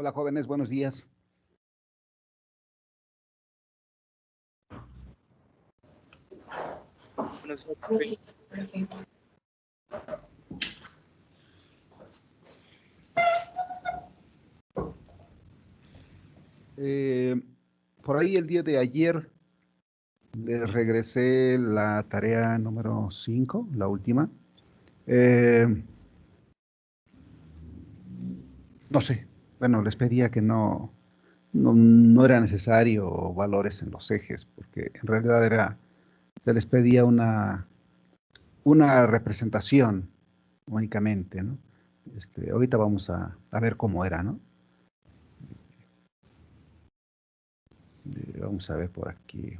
Hola jóvenes, buenos días. Buenos días, profe. Eh, por ahí el día de ayer les regresé la tarea número 5, la última. Eh, no sé, bueno, les pedía que no era necesario valores en los ejes, porque en realidad se les pedía una representación únicamente, ¿no? Ahorita vamos a ver cómo era, ¿no? Vamos a ver por aquí.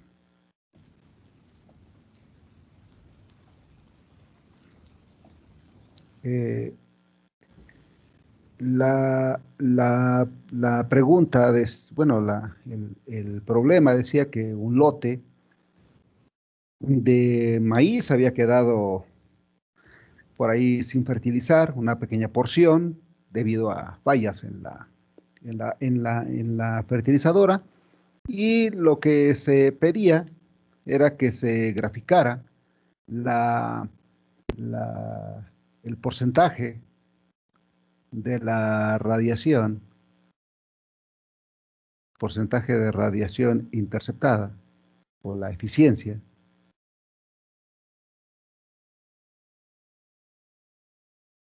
Eh, la pregunta, bueno, el problema decía que un lote de maíz había quedado por ahí sin fertilizar, una pequeña porción, debido a fallas en la fertilizadora, y lo que se pedía era que se graficara la, el porcentaje de la radiación, porcentaje de radiación interceptada o la eficiencia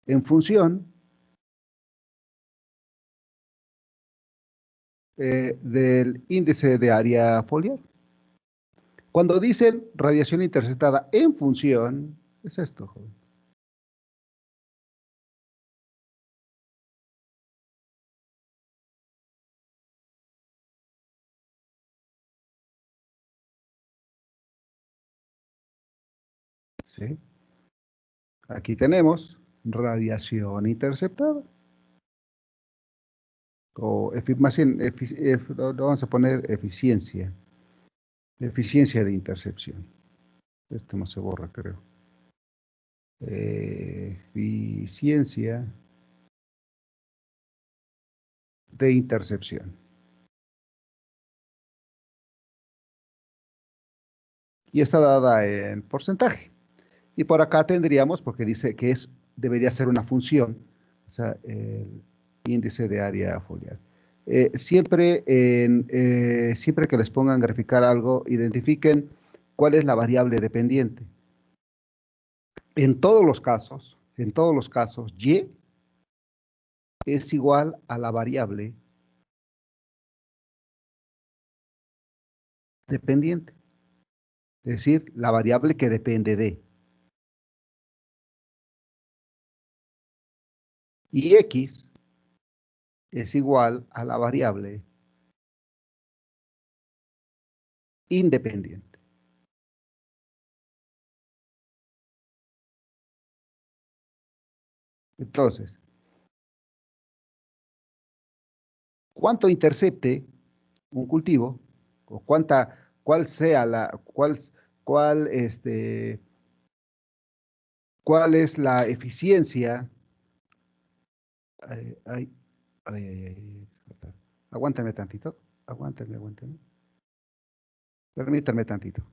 en función del índice de área foliar. Cuando dicen radiación interceptada en función, es esto, joven. ¿Sí? Aquí tenemos radiación interceptada. O más bien, lo vamos a poner eficiencia. Eficiencia de intercepción. Esto no se borra, creo. Eficiencia de intercepción. Y está dada en porcentaje. Y por acá tendríamos, porque dice que debería ser una función, o sea, el índice de área foliar. Siempre que les pongan graficar algo, identifiquen cuál es la variable dependiente. En todos los casos, Y es igual a la variable dependiente, es decir, la variable que depende de. Y X es igual a la variable independiente. Entonces, cuánto intercepte un cultivo, o cuál sea cuál, este, cuál es la eficiencia. Ay, ay, ay, ay, ay, aguántame tantito, aguántame. Permítame tantito.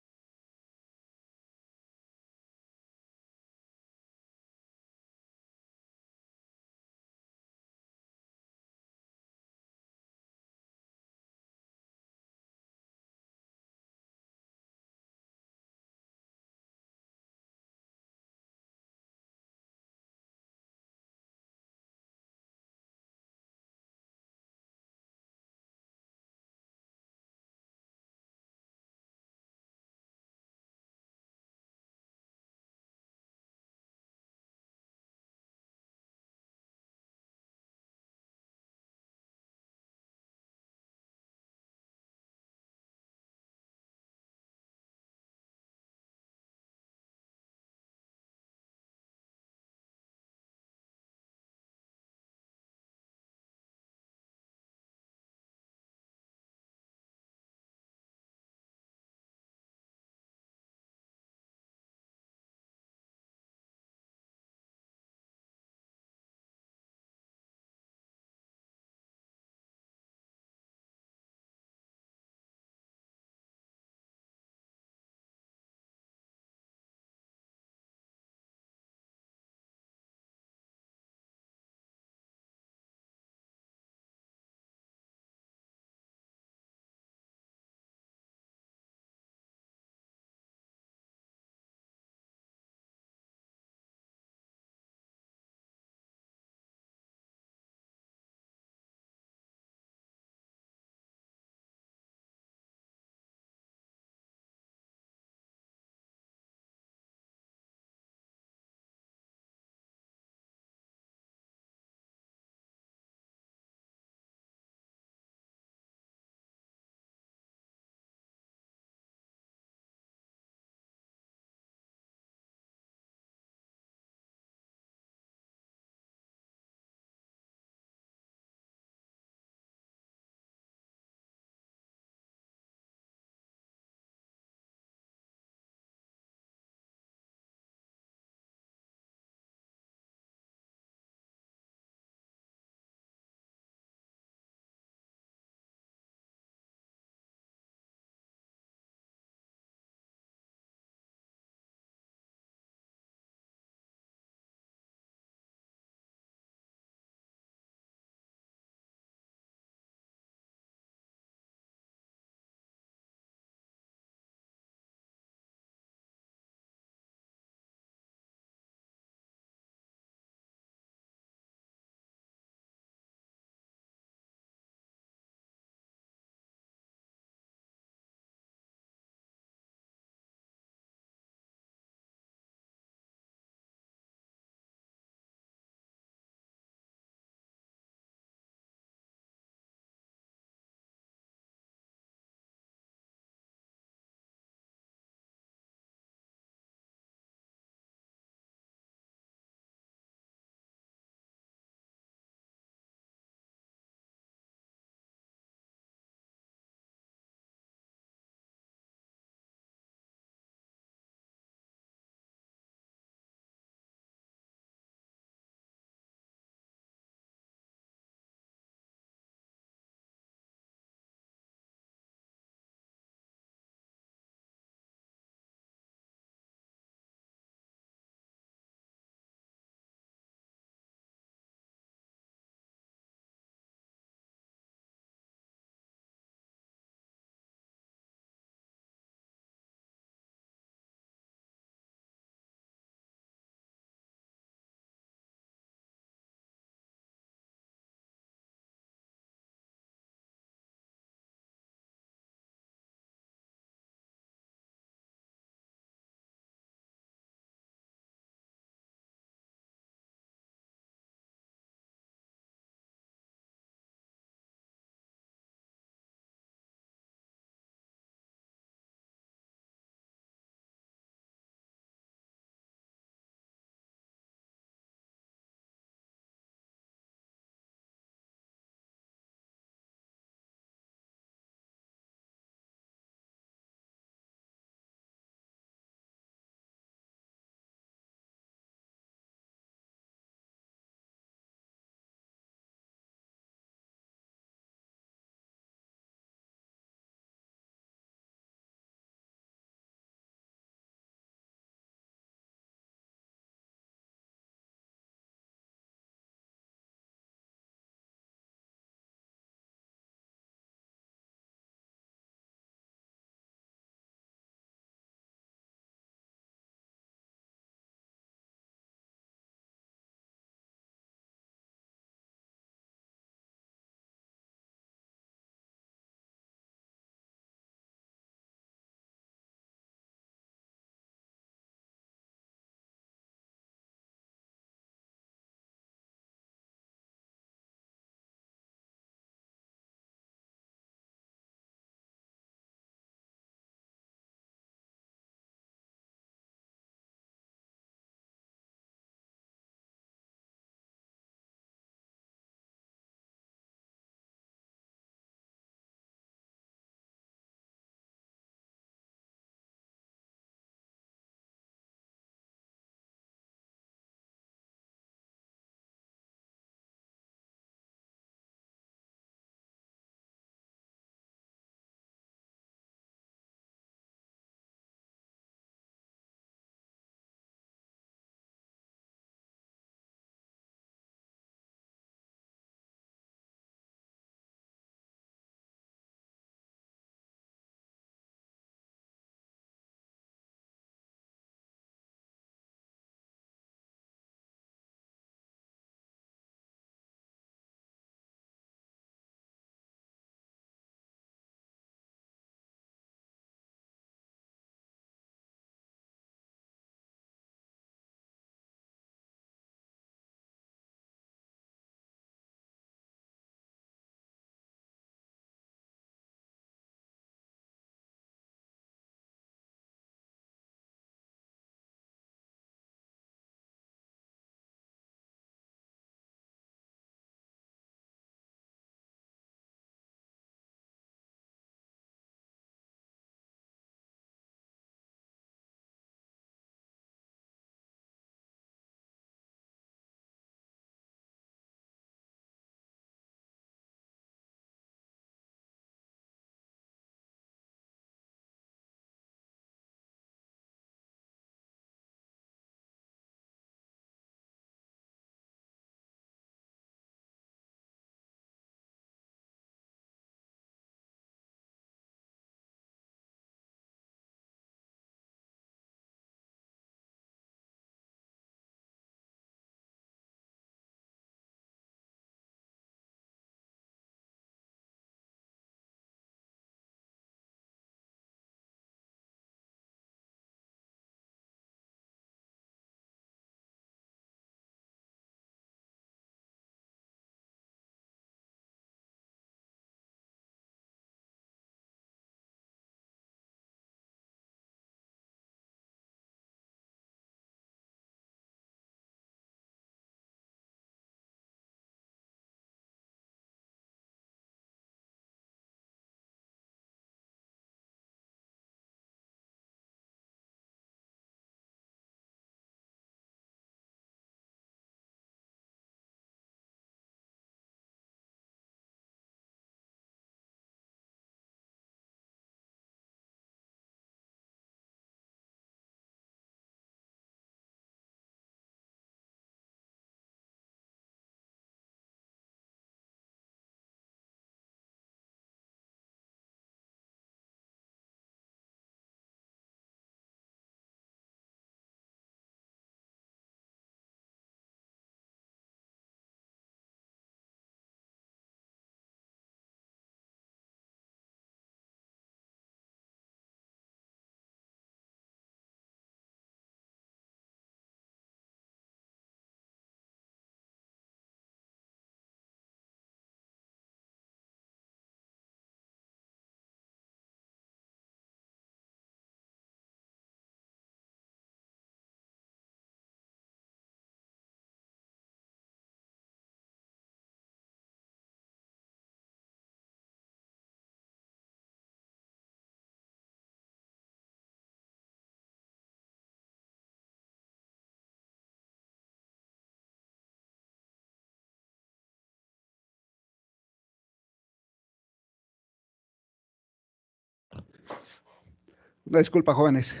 Una disculpa, jóvenes.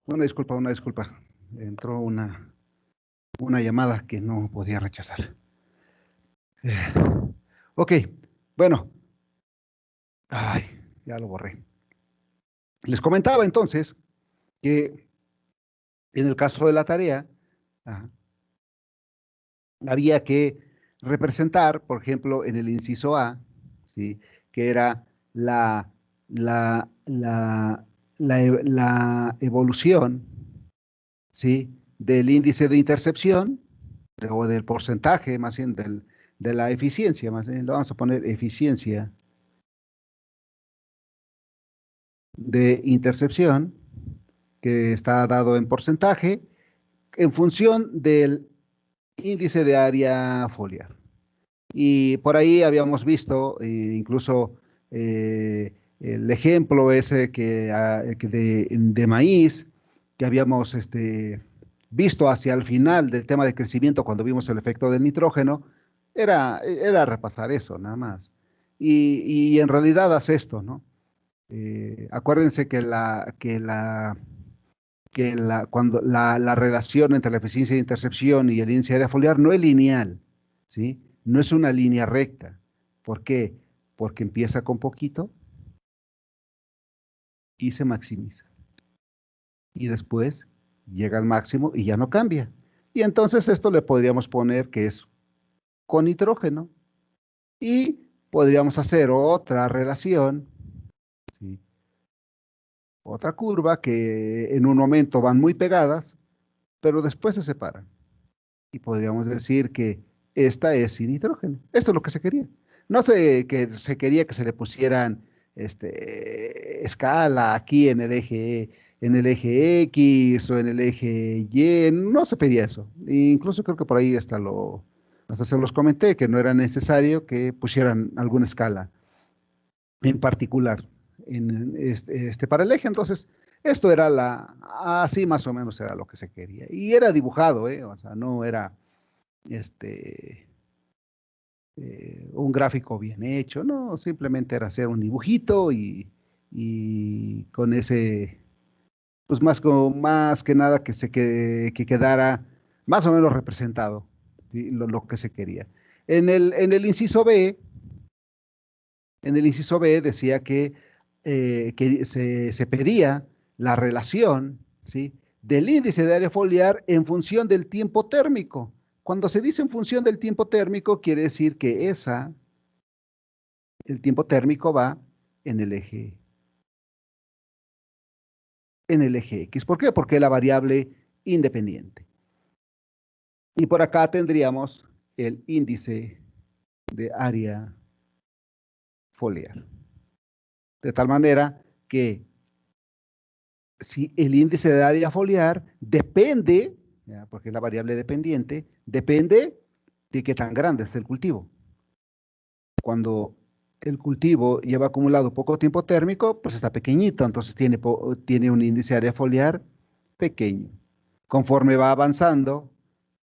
Una disculpa, una disculpa. Entró una llamada que no podía rechazar. Eh, ok, bueno. Ay, ya lo borré. Les comentaba entonces que en el caso de la tarea, ajá, había que representar, por ejemplo, en el inciso A, ¿sí? Que era la, la, la, la evolución, ¿sí? Del índice de intercepción, o del porcentaje, más bien de la eficiencia, más bien, lo vamos a poner eficiencia de intercepción, que está dado en porcentaje, en función del índice de área foliar. Y por ahí habíamos visto incluso el ejemplo ese que de maíz que habíamos visto hacia el final del tema de crecimiento cuando vimos el efecto del nitrógeno, era repasar eso nada más. Y en realidad hace esto, ¿no? Acuérdense cuando la relación entre la eficiencia de intercepción y el índice de área foliar no es lineal, ¿sí? No es una línea recta. ¿Por qué? Porque empieza con poquito y se maximiza. Y después llega al máximo y ya no cambia. Y entonces esto le podríamos poner que es con nitrógeno. Y podríamos hacer otra relación, ¿sí? Otra curva que en un momento van muy pegadas, pero después se separan. Y podríamos decir que esta es sin nitrógeno. Esto es lo que se quería. No sé que se quería que se le pusieran escala aquí en el eje X o en el eje Y, no se pedía eso. E incluso creo que por ahí hasta se los comenté que no era necesario que pusieran alguna escala en particular para el eje. Entonces, esto era así más o menos era lo que se quería. Y era dibujado, ¿eh? O sea, no era este, un gráfico bien hecho, no, simplemente era hacer un dibujito y con ese, pues más que nada que quedara más o menos representado, ¿sí? Lo que se quería. En el inciso B, en el inciso B decía que se pedía la relación, ¿sí? Del índice de área foliar en función del tiempo térmico. Cuando se dice en función del tiempo térmico, quiere decir que el tiempo térmico va en el en el eje X. ¿Por qué? Porque es la variable independiente. Y por acá tendríamos el índice de área foliar. De tal manera que si el índice de área foliar depende, ¿ya? Porque es la variable dependiente, depende de qué tan grande es el cultivo. Cuando el cultivo lleva acumulado poco tiempo térmico, pues está pequeñito, entonces tiene un índice de área foliar pequeño. Conforme va avanzando,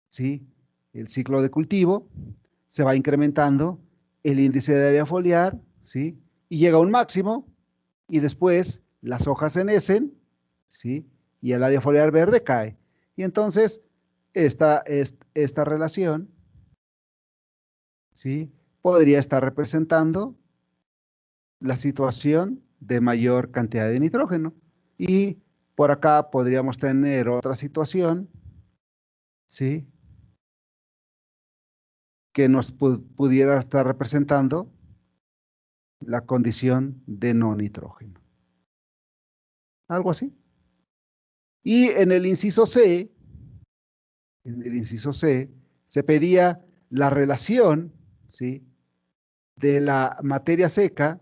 ¿sí? El ciclo de cultivo, se va incrementando el índice de área foliar, ¿sí? Y llega a un máximo y después las hojas se enecen, ¿sí? Y el área foliar verde cae. Y entonces esta relación, ¿sí? Podría estar representando la situación de mayor cantidad de nitrógeno. Y por acá podríamos tener otra situación, ¿sí? Que nos pudiera estar representando la condición de no nitrógeno. Algo así. Y en el inciso C, se pedía la relación, ¿sí? De la materia seca,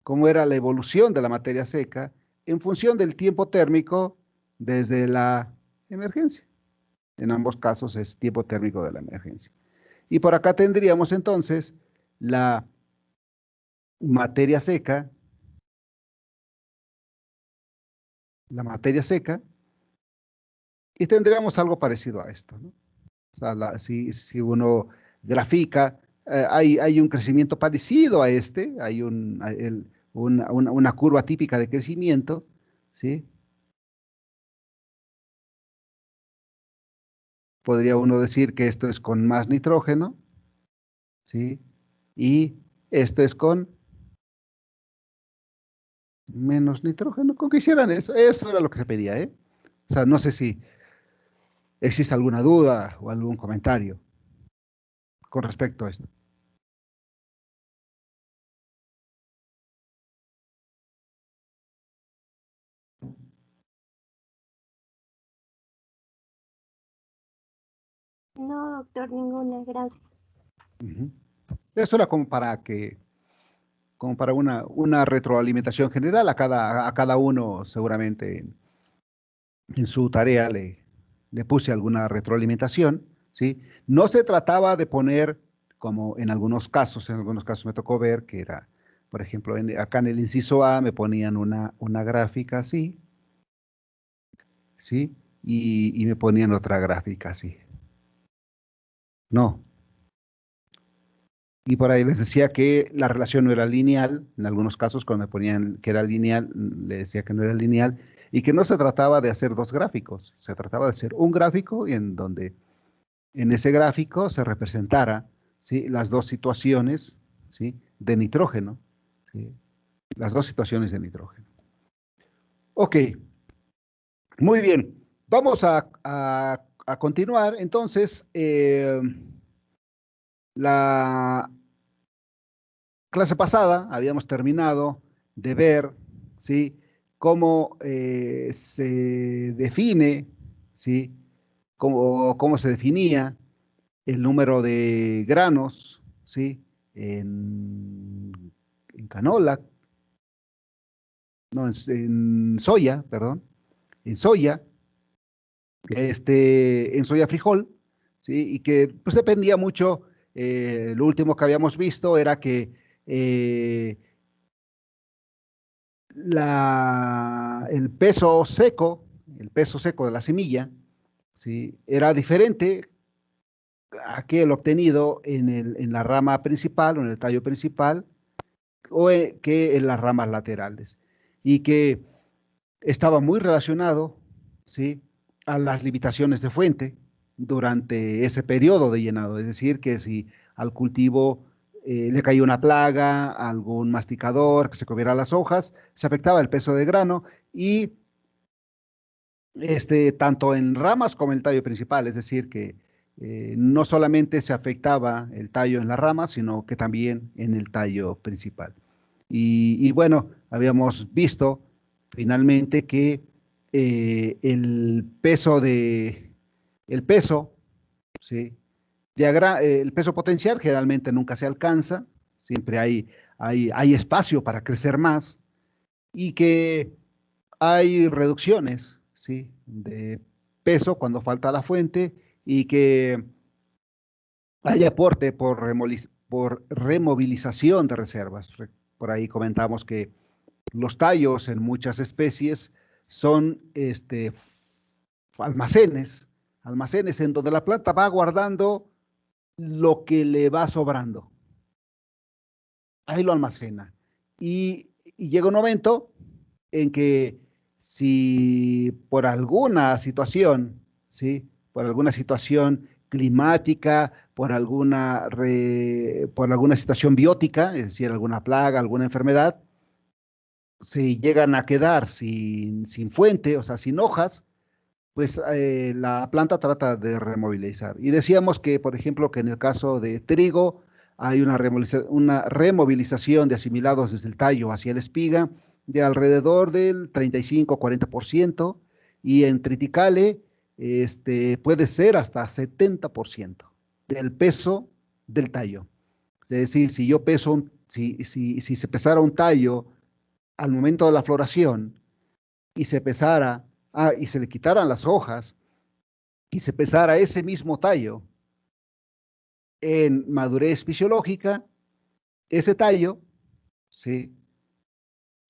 cómo era la evolución de la materia seca en función del tiempo térmico desde la emergencia. En ambos casos es tiempo térmico de la emergencia. Y por acá tendríamos entonces la materia seca, la materia seca, y tendríamos algo parecido a esto, ¿no? O sea, si uno grafica, hay un crecimiento parecido a este, una curva típica de crecimiento, ¿sí? Podría uno decir que esto es con más nitrógeno, ¿sí? Y esto es con menos nitrógeno. Con que hicieran eso era lo que se pedía, ¿eh? O sea, no sé si existe alguna duda o algún comentario con respecto a esto. No, doctor, ninguna, gracias. Ujú. Eso era como para una retroalimentación general a cada uno, seguramente en su tarea le puse alguna retroalimentación, ¿sí? No se trataba de poner, como en algunos casos me tocó ver que era, por ejemplo, acá en el inciso A me ponían una gráfica así, ¿sí? Y me ponían otra gráfica así. No. Y por ahí les decía que la relación no era lineal, en algunos casos cuando me ponían que era lineal, le decía que no era lineal, y que no se trataba de hacer dos gráficos, se trataba de hacer un gráfico y en donde en ese gráfico se representara, ¿sí? Las dos situaciones, ¿sí? De nitrógeno, ¿sí? Las dos situaciones de nitrógeno. Ok, muy bien. Vamos a continuar. Entonces, la clase pasada habíamos terminado de ver, ¿sí? Cómo se define, ¿sí? Cómo se definía el número de granos, ¿sí? En, en canola, no, en soya, perdón, en soya, en soya frijol, ¿sí? Y que pues dependía mucho, lo último que habíamos visto era que el peso seco de la semilla, ¿sí? Era diferente a aquel obtenido en la rama principal o en el tallo principal que en las ramas laterales y que estaba muy relacionado, ¿sí? A las limitaciones de fuente durante ese periodo de llenado, es decir, que si al cultivo le caía una plaga, algún masticador que se comiera las hojas, se afectaba el peso de grano y tanto en ramas como en el tallo principal, es decir, que no solamente se afectaba el tallo en las ramas, sino que también en el tallo principal. Y bueno, habíamos visto finalmente que el peso, ¿sí? El peso potencial generalmente nunca se alcanza, siempre hay espacio para crecer más y que hay reducciones, ¿sí? De peso cuando falta la fuente y que hay aporte por removilización de reservas. Por ahí comentamos que los tallos en muchas especies son almacenes, almacenes en donde la planta va guardando lo que le va sobrando. Ahí lo almacena. Y llega un momento en que si por alguna situación, ¿sí? Por alguna situación climática, por alguna situación biótica, es decir, alguna plaga, alguna enfermedad, se llegan a quedar sin fuente, o sea, sin hojas, pues la planta trata de removilizar. Y decíamos que, por ejemplo, que en el caso de trigo hay una removilización de asimilados desde el tallo hacia la espiga de alrededor del 35-40% y en triticale puede ser hasta 70% del peso del tallo. Es decir, si se pesara un tallo al momento de la floración y se pesara, y se le quitaran las hojas y se pesara ese mismo tallo en madurez fisiológica, ese tallo, ¿sí?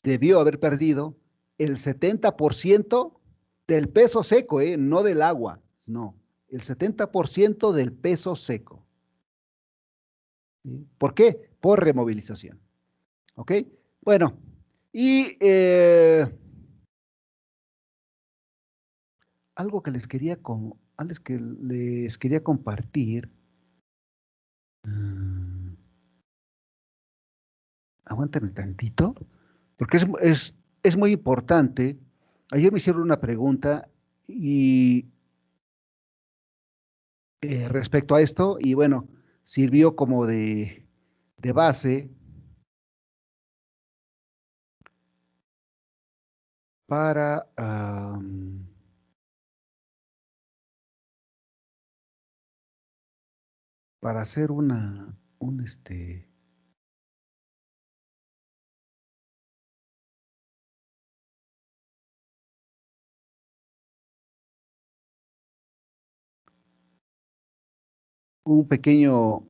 Debió haber perdido el 70% del peso seco, no del agua, no, el 70% del peso seco. ¿Sí? ¿Por qué? Por removilización. ¿Ok? Bueno, Y algo que les quería compartir. Aguántame tantito, porque es muy importante. Ayer me hicieron una pregunta y respecto a esto, y bueno, sirvió como de base para, para hacer un pequeño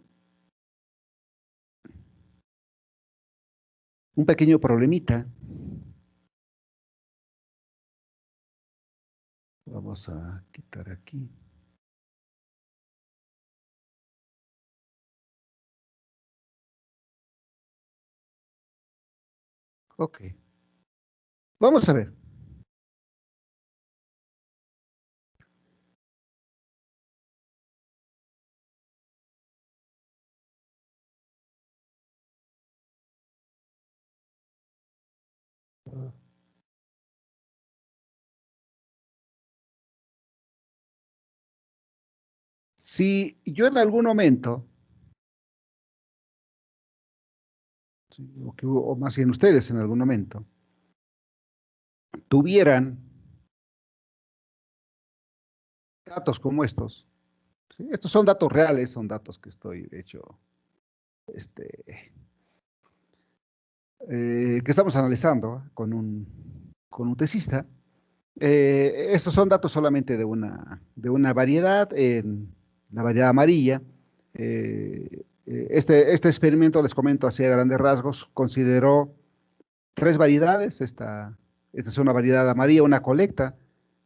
problemita. Vamos a quitar aquí. Ok. Vamos a ver. Si yo en algún momento, sí, o más bien ustedes en algún momento, tuvieran datos como estos, ¿sí? Estos son datos reales, son datos que estoy, de hecho, este, que estamos analizando con un tesista. Estos son datos solamente de una variedad, en la variedad amarilla. Este experimento, les comento así a grandes rasgos, consideró tres variedades. Esta es una variedad amarilla, una colecta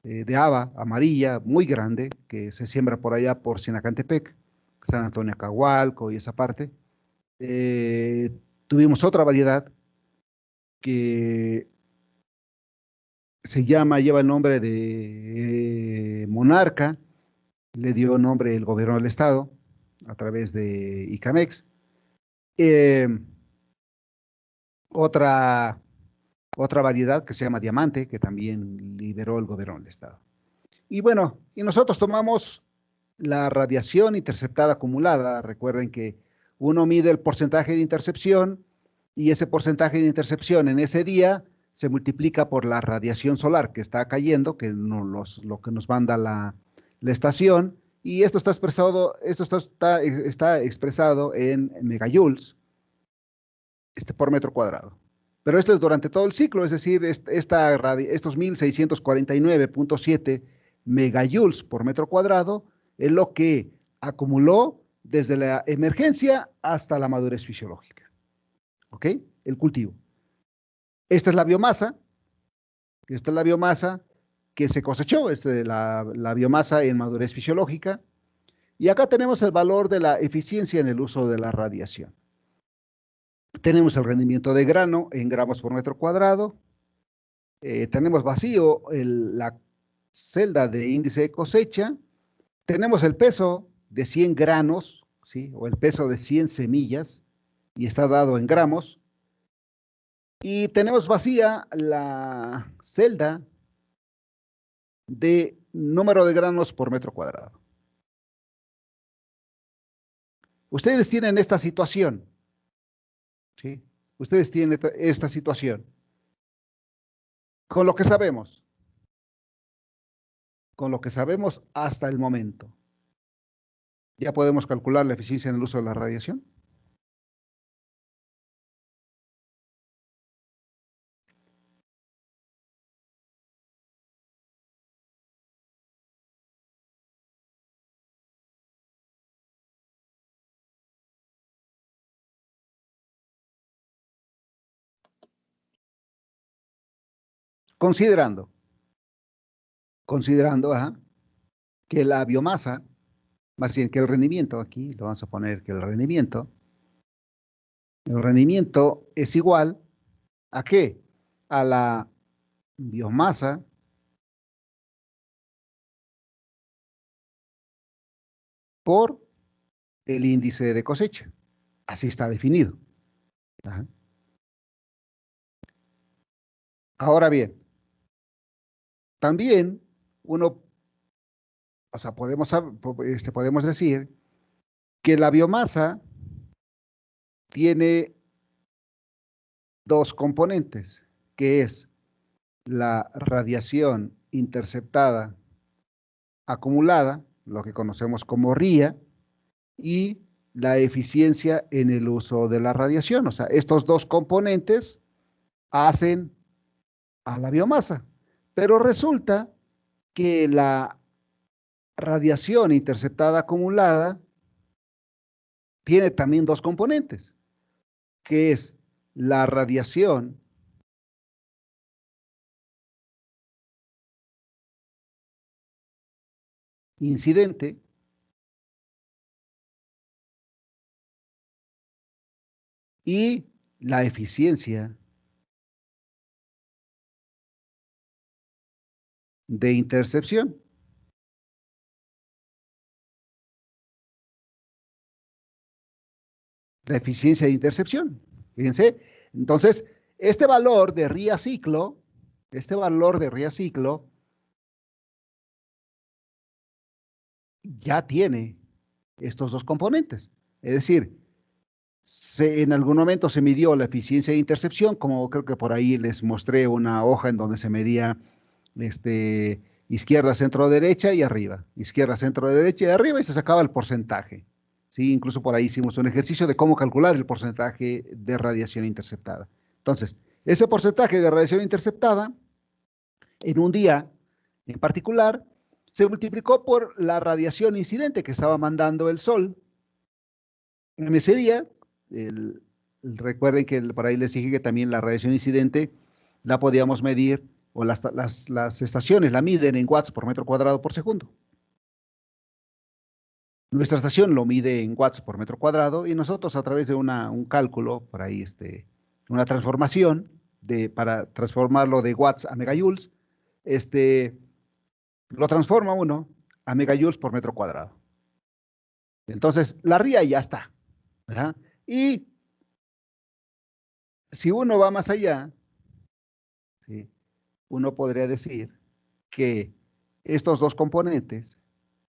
de haba amarilla muy grande que se siembra por allá por Sinacantepec, San Antonio Cahualco y esa parte. Eh, Tuvimos otra variedad que lleva el nombre de Monarca, le dio nombre el gobierno del estado a través de ICAMEX. Eh, otra, otra variedad que se llama Diamante, que también liberó el gobierno del estado. Y bueno, y nosotros tomamos la radiación interceptada acumulada. Recuerden que uno mide el porcentaje de intercepción y ese porcentaje de intercepción en ese día se multiplica por la radiación solar que está cayendo, que lo que nos manda la estación, y está expresado en megajoules por metro cuadrado. Pero esto es durante todo el ciclo, es decir, estos 1649.7 megajoules por metro cuadrado es lo que acumuló desde la emergencia hasta la madurez fisiológica. ¿Ok? El cultivo. Esta es la biomasa, esta es la biomasa que se cosechó, la biomasa en madurez fisiológica. Y acá tenemos el valor de la eficiencia en el uso de la radiación. Tenemos el rendimiento de grano en gramos por metro cuadrado. Tenemos vacío la celda de índice de cosecha. Tenemos el peso de 100 granos, ¿sí? O el peso de 100 semillas, y está dado en gramos. Y tenemos vacía la celda de número de granos por metro cuadrado. Ustedes tienen esta situación, ¿sí? Ustedes tienen esta situación. Con lo que sabemos, con lo que sabemos hasta el momento, ¿ya podemos calcular la eficiencia en el uso de la radiación? Considerando, ajá, que la biomasa, más bien que el rendimiento, aquí lo vamos a poner que el rendimiento es igual ¿a qué? a la biomasa por el índice de cosecha. Así está definido. Ajá. Ahora bien, también uno, o sea, podemos decir que la biomasa tiene dos componentes, que es la radiación interceptada acumulada, lo que conocemos como RIA, y la eficiencia en el uso de la radiación. O sea, estos dos componentes hacen a la biomasa. Pero resulta que la radiación interceptada acumulada tiene también dos componentes, que es la radiación incidente y la eficiencia de intercepción. La eficiencia de intercepción. Fíjense. Entonces, este valor de RIA ciclo, ya tiene estos dos componentes. Es decir, en algún momento se midió la eficiencia de intercepción, como creo que por ahí les mostré una hoja en donde se medía izquierda, centro, derecha y arriba. Izquierda, centro, derecha y arriba y se sacaba el porcentaje. ¿Sí? Incluso por ahí hicimos un ejercicio de cómo calcular el porcentaje de radiación interceptada. Entonces, ese porcentaje de radiación interceptada, en un día en particular, se multiplicó por la radiación incidente que estaba mandando el Sol. En ese día, recuerden que por ahí les dije que también la radiación incidente la podíamos medir, o las estaciones la miden en watts por metro cuadrado por segundo. Nuestra estación lo mide en watts por metro cuadrado y nosotros a través de un cálculo, por ahí una transformación para transformarlo de watts a megajoules, lo transforma uno a megajoules por metro cuadrado. Entonces, la RIA ya está, ¿verdad? Y si uno va más allá, ¿sí? Uno podría decir que estos dos componentes,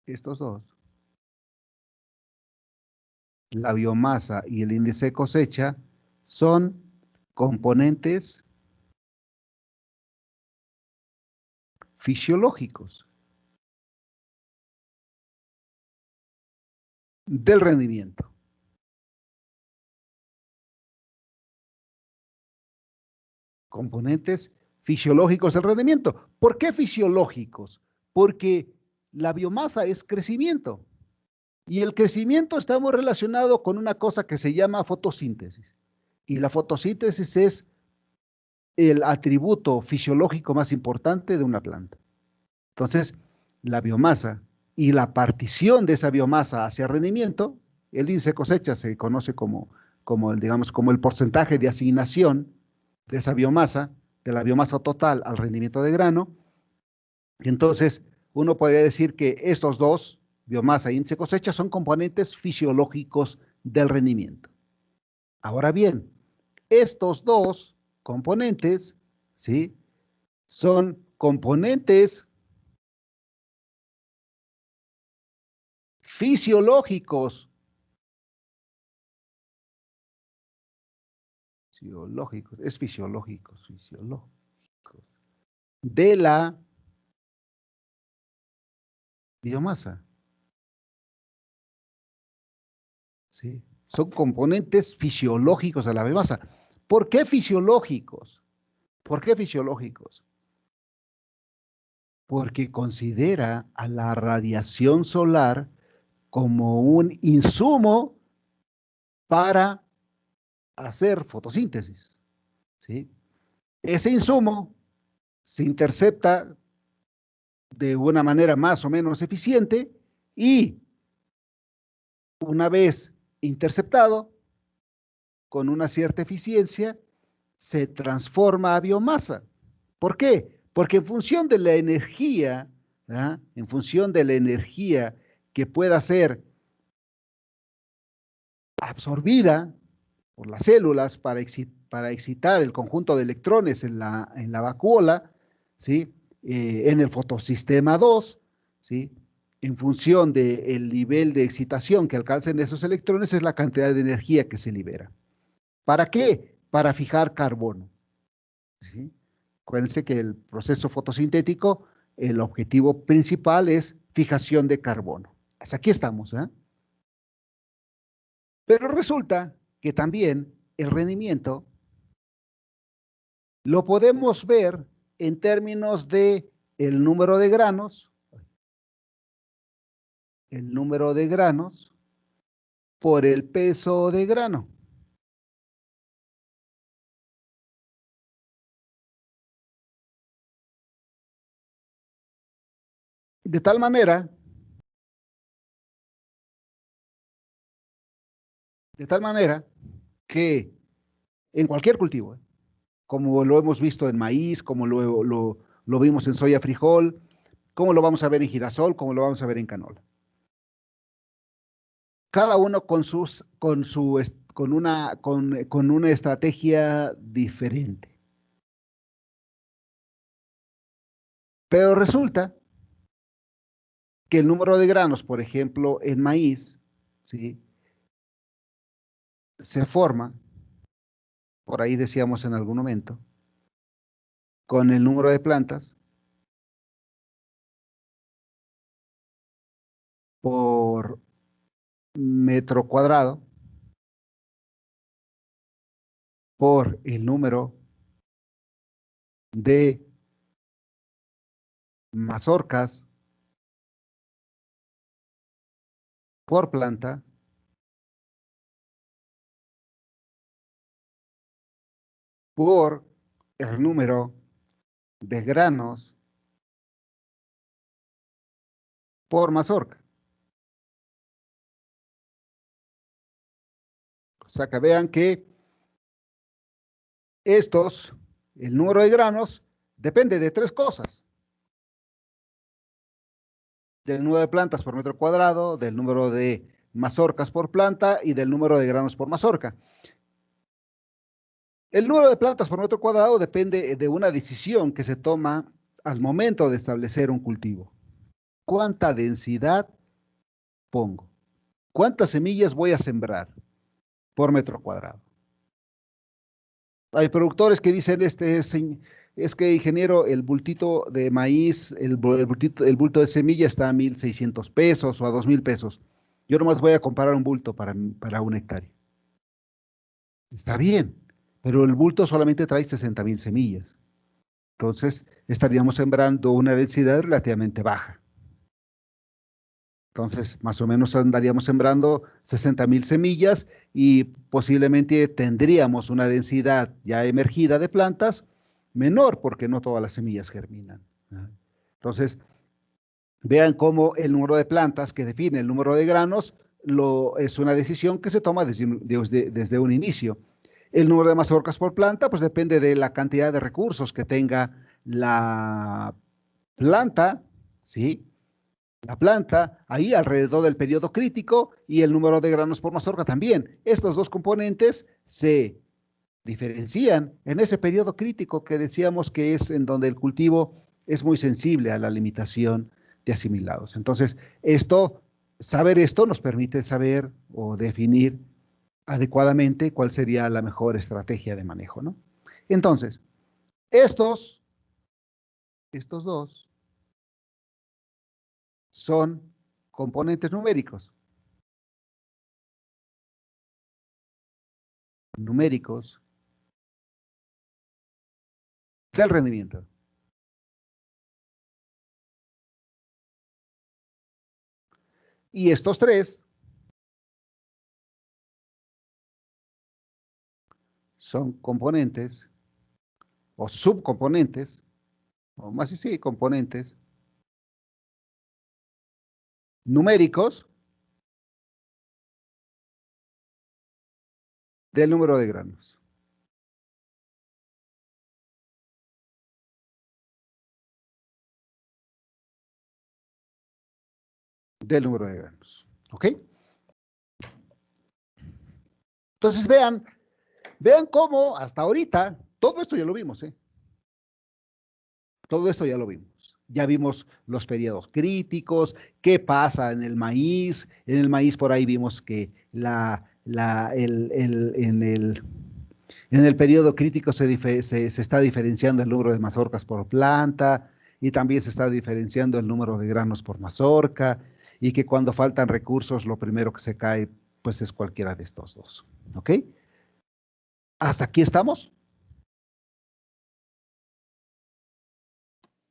estos dos, la biomasa y el índice de cosecha, son componentes fisiológicos del rendimiento. Componentes fisiológicos del rendimiento. ¿Por qué fisiológicos? Porque la biomasa es crecimiento. Y el crecimiento está muy relacionado con una cosa que se llama fotosíntesis. Y la fotosíntesis es el atributo fisiológico más importante de una planta. Entonces, la biomasa y la partición de esa biomasa hacia rendimiento, el índice de cosecha se conoce como el porcentaje de asignación de esa biomasa, de la biomasa total al rendimiento de grano. Entonces, uno podría decir que estos dos, biomasa e índice de cosecha, son componentes fisiológicos del rendimiento. Ahora bien, estos dos componentes, ¿sí? Son componentes fisiológicos, es fisiológicos, de la biomasa, ¿sí? Son componentes fisiológicos de la biomasa. ¿Por qué fisiológicos? ¿Por qué fisiológicos? Porque considera a la radiación solar como un insumo para hacer fotosíntesis, ¿sí? Ese insumo se intercepta de una manera más o menos eficiente y una vez interceptado con una cierta eficiencia, se transforma a biomasa. ¿Por qué? Porque en función de la energía, ¿ah? En función de la energía que pueda ser absorbida por las células para excitar el conjunto de electrones en la vacuola, ¿sí? En el fotosistema 2, ¿sí? En función del nivel de excitación que alcancen esos electrones, es la cantidad de energía que se libera. ¿Para qué? Para fijar carbono, ¿sí? Acuérdense que el proceso fotosintético, el objetivo principal es fijación de carbono. Hasta aquí estamos, ¿eh? Pero resulta que también el rendimiento lo podemos ver en términos de el número de granos por el peso de grano. De tal manera, de tal manera que en cualquier cultivo, como lo hemos visto en maíz, como lo vimos en soya frijol, como lo vamos a ver en girasol, como lo vamos a ver en canola. Cada uno con una estrategia diferente. Pero resulta que el número de granos, por ejemplo, en maíz, ¿sí? Se forma, por ahí decíamos en algún momento, con el número de plantas por metro cuadrado por el número de mazorcas por planta por el número de granos por mazorca. O sea que vean que estos, el número de granos, depende de tres cosas. Del número de plantas por metro cuadrado, del número de mazorcas por planta y del número de granos por mazorca. El número de plantas por metro cuadrado depende de una decisión que se toma al momento de establecer un cultivo. ¿Cuánta densidad pongo? ¿Cuántas semillas voy a sembrar por metro cuadrado? Hay productores que dicen, es que ingeniero, el bultito de maíz, el bulto de semilla está a 1,600 pesos o a 2,000 pesos. Yo nomás voy a comprar un bulto para un hectárea. Está bien, pero el bulto solamente trae 60,000 semillas. Entonces, estaríamos sembrando una densidad relativamente baja. Entonces, más o menos andaríamos sembrando 60,000 semillas y posiblemente tendríamos una densidad ya emergida de plantas menor, porque no todas las semillas germinan. ¿Ah? Entonces, vean cómo el número de plantas que define el número de granos es una decisión que se toma desde un inicio. El número de mazorcas por planta, pues depende de la cantidad de recursos que tenga la planta, ¿sí? La planta, ahí alrededor del periodo crítico y el número de granos por mazorca también. Estos dos componentes se diferencian en ese periodo crítico que decíamos que es en donde el cultivo es muy sensible a la limitación de asimilados. Entonces, saber esto nos permite saber o definir adecuadamente cuál sería la mejor estrategia de manejo, ¿no? Entonces, estos, estos dos son componentes numéricos del rendimiento. Y estos tres son componentes o subcomponentes, o más sí, componentes numéricos del número de granos. del número de granos. ¿Ok? Entonces vean cómo hasta ahorita, todo esto ya lo vimos, ¿eh? Todo esto ya lo vimos. Ya vimos los periodos críticos, qué pasa en el maíz. En el maíz por ahí vimos que en el periodo crítico se está diferenciando el número de mazorcas por planta y también se está diferenciando el número de granos por mazorca y que cuando faltan recursos lo primero que se cae pues es cualquiera de estos dos. ¿Ok? ¿Hasta aquí estamos?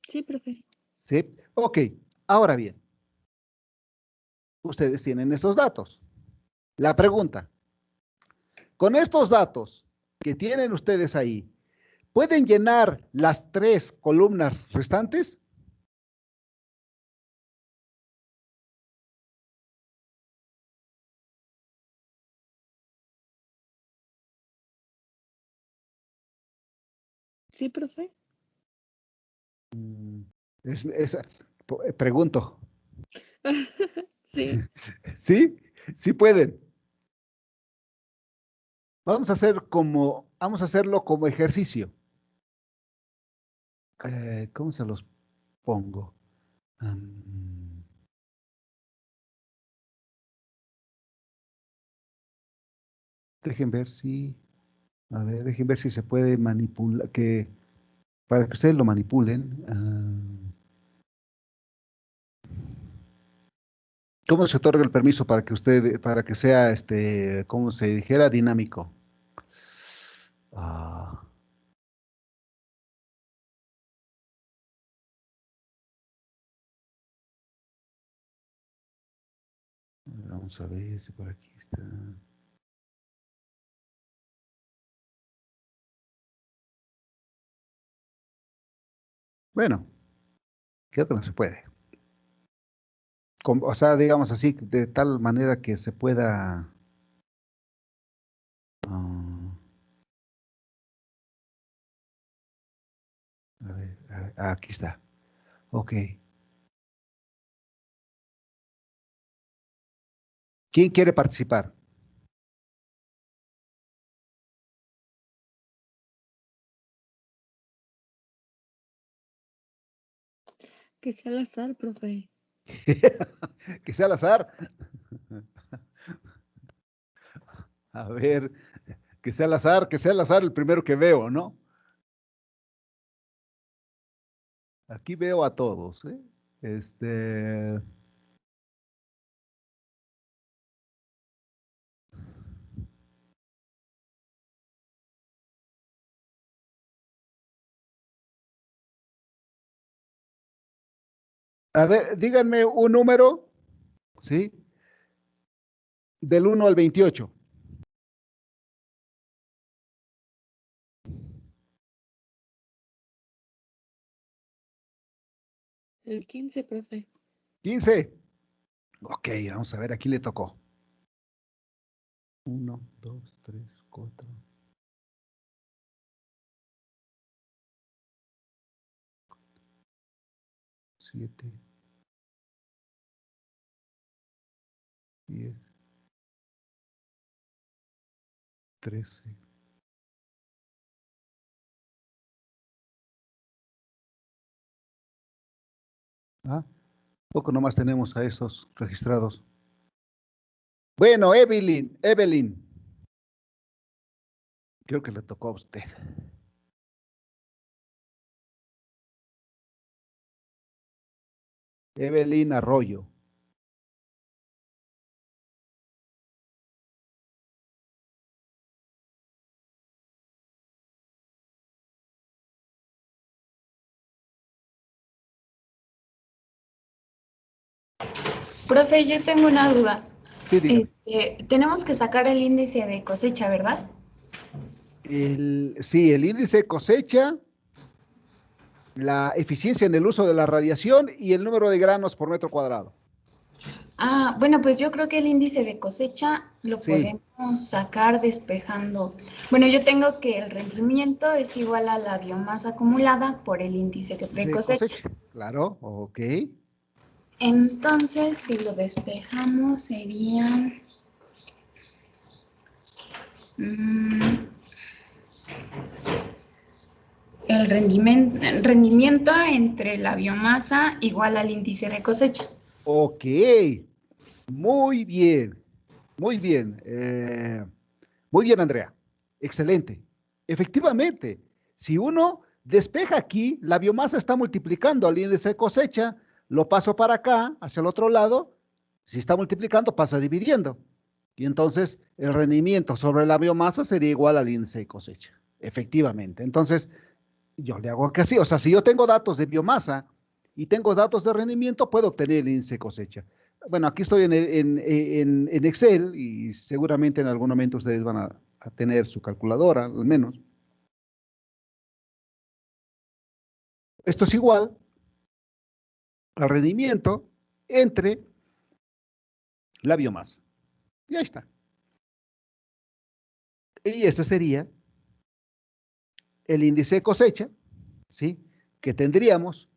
Sí, profe. ¿Sí? Ok. Ahora bien, ustedes tienen estos datos. La pregunta, con estos datos que tienen ustedes ahí, ¿pueden llenar las 3 columnas restantes? Sí, profe. Pregunto. Sí. ¿Sí? Sí pueden. Vamos a hacerlo como ejercicio. ¿Cómo se los pongo? Dejen ver si, a ver, dejen ver si se puede manipular, para que ustedes lo manipulen. ¿Cómo se otorga el permiso para para que sea, como se dijera, dinámico? Ah, vamos a ver si por aquí está. Bueno, creo que no se puede. O sea, digamos así, de tal manera que se pueda. ah, a ver, aquí está. Ok. ¿Quién quiere participar? Que sea al azar, profe. Que sea al azar. A ver, que sea al azar el primero que veo, ¿no? Aquí veo a todos, ¿eh? Este. A ver, díganme un número, ¿sí? Del 1 al 28. El 15, profe. 15. Ok, vamos a ver, aquí le tocó. 1, 2, 3, 4. 7, 10, 13. Ah, poco nomás tenemos a esos registrados. Bueno, Evelyn, creo que le tocó a usted. Evelyn Arroyo. Profe, yo tengo una duda. Sí, dígame. Tenemos que sacar el índice de cosecha, ¿verdad? Sí, el índice de cosecha, la eficiencia en el uso de la radiación y el número de granos por metro cuadrado. Ah, bueno, pues yo creo que el índice de cosecha lo Sí, podemos sacar despejando. Bueno, yo tengo que el rendimiento es igual a la biomasa acumulada por el índice de sí, cosecha. cosecha. Claro, ok. Entonces, si lo despejamos, sería el rendimiento entre la biomasa igual al índice de cosecha. Ok, muy bien, muy bien. Muy bien, Andrea. Excelente. Efectivamente, si uno despeja aquí, la biomasa está multiplicando al índice de cosecha, lo paso para acá, hacia el otro lado, si está multiplicando, pasa dividiendo. Y entonces el rendimiento sobre la biomasa sería igual al índice de cosecha. Efectivamente. Entonces, yo le hago que así. O sea, si yo tengo datos de biomasa y tengo datos de rendimiento, puedo obtener el índice de cosecha. Bueno, aquí estoy en Excel y seguramente en algún momento ustedes van a tener su calculadora, al menos. Esto es igual al rendimiento entre la biomasa. Y ahí está. Y este sería el índice de cosecha, ¿sí? Que tendríamos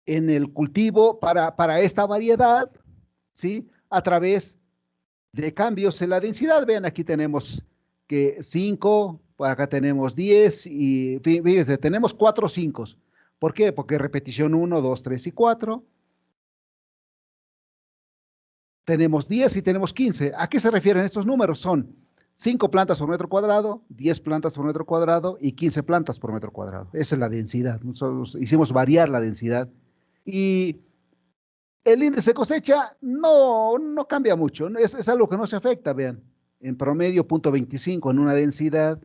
en el cultivo para esta variedad, ¿sí? A través de cambios en la densidad. Vean, aquí tenemos que 5, por acá tenemos 10 y fíjense, tenemos 4 5. ¿Por qué? Porque repetición 1, 2, 3 y 4. Tenemos 10 y tenemos 15. ¿A qué se refieren estos números? Son 5 plantas por metro cuadrado, 10 plantas por metro cuadrado y 15 plantas por metro cuadrado. Esa es la densidad. Nosotros hicimos variar la densidad. Y el índice de cosecha no cambia mucho, es algo que no se afecta, vean. En promedio 0.25 en una densidad,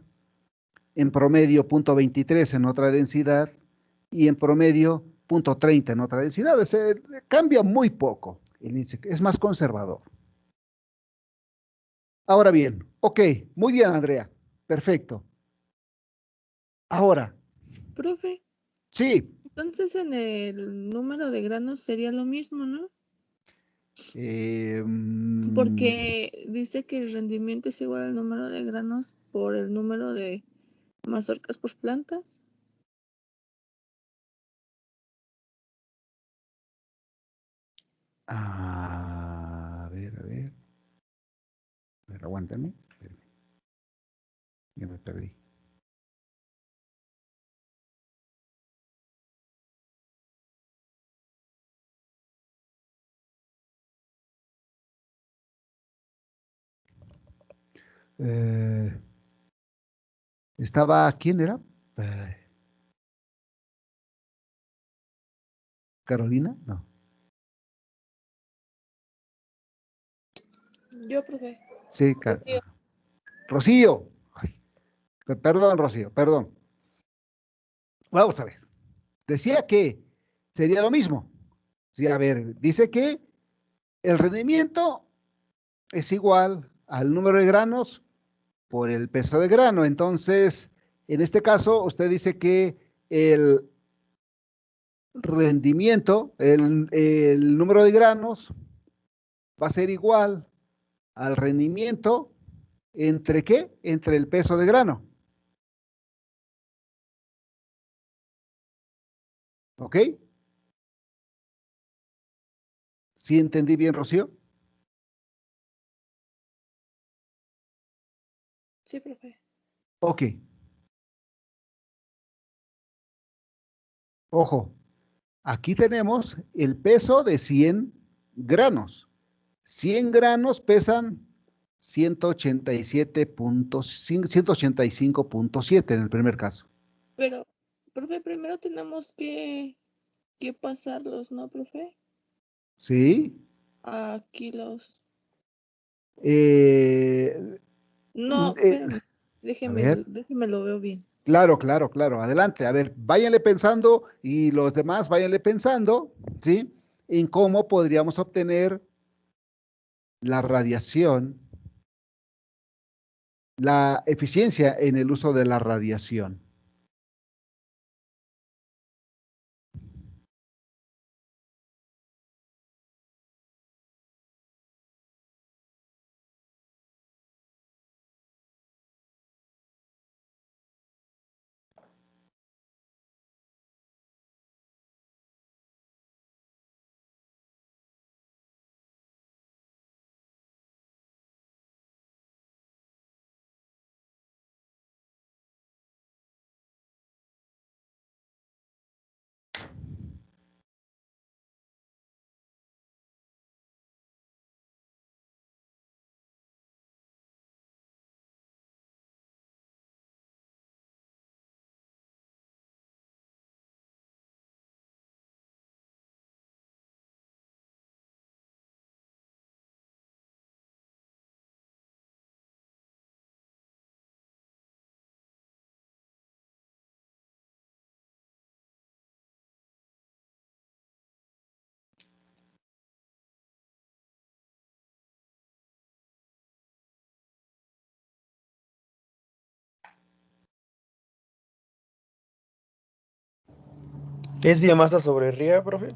en promedio 0.23 en otra densidad y en promedio 0.30 en otra densidad. Cambia muy poco el índice, es más conservador. Ahora bien, ok, muy bien, Andrea, perfecto. Ahora, Profe, sí, entonces en el número de granos sería lo mismo, ¿no? eh, mm, Porque dice que el rendimiento es igual al número de granos por el número de mazorcas por plantas. a ver, aguántame, espérame, ya me perdí. Eh, ¿quién era? Eh, ¿Carolina? No. Yo, profe. Sí, Rocío. Rocío. Ay, perdón, Rocío, perdón. Vamos a ver. Decía que sería lo mismo. Sí, a ver, dice que el rendimiento es igual al número de granos por el peso de grano. Entonces, en este caso, usted dice que el rendimiento, el número de granos va a ser igual al rendimiento entre qué? Entre el peso de grano. ¿Ok? ¿Sí entendí bien, Rocío? Sí, profe. Ok. Ojo, aquí tenemos el peso de 100 granos. 100 granos pesan 185.7 en el primer caso. Pero, profe, primero tenemos que pasarlos, ¿no, profe? ¿Sí? A kilos. Eh, No, eh, espérame. a ver, Déjeme lo veo bien. claro, claro, claro. Adelante. A ver, váyanle pensando y los demás váyanle pensando, ¿sí? En cómo podríamos obtener la radiación, la eficiencia en el uso de la radiación. ¿Es biomasa sobre ría, profe?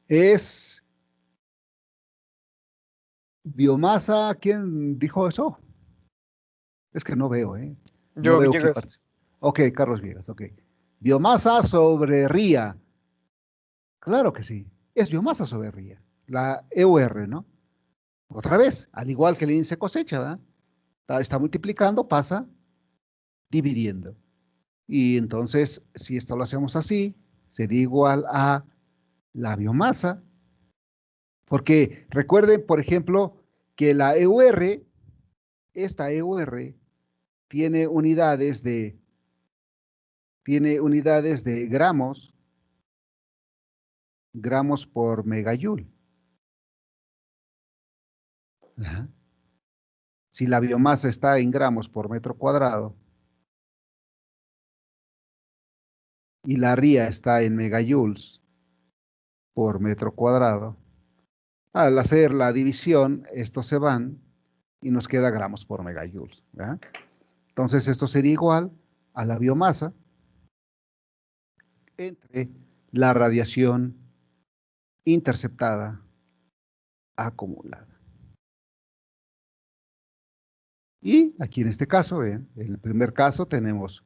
Es biomasa. ¿Quién dijo eso? Es que no veo, ¿eh? No Yo, veo quién Villegas. participa. Ok, Carlos Viegas, ok. Biomasa sobre ría. Claro que sí. Es biomasa sobre ría. La EUR, ¿no? Otra vez, al igual que el índice cosecha, ¿verdad? Está multiplicando, pasa dividiendo. Y entonces, si esto lo hacemos así, sería igual a la biomasa. Porque recuerden, por ejemplo, que la EUR, esta EUR, tiene unidades de gramos por megajoule. Ajá. Si la biomasa está en gramos por metro cuadrado y la ría está en megajoules por metro cuadrado, al hacer la división, estos se van y nos queda gramos por megajoules, ¿verdad? Entonces, esto sería igual a la biomasa entre la radiación interceptada acumulada. Y aquí en este caso, en el primer caso, tenemos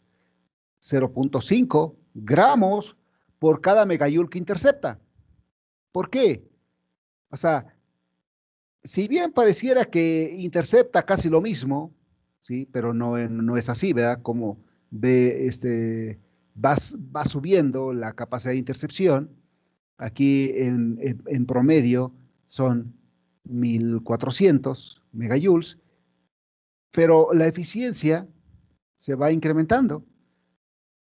0.5 gramos por cada megajoule que intercepta. ¿Por qué? O sea, si bien pareciera que intercepta casi lo mismo, ¿sí? Pero no es así, ¿verdad? Como va subiendo la capacidad de intercepción. Aquí en promedio son 1400 megajoules, pero la eficiencia se va incrementando.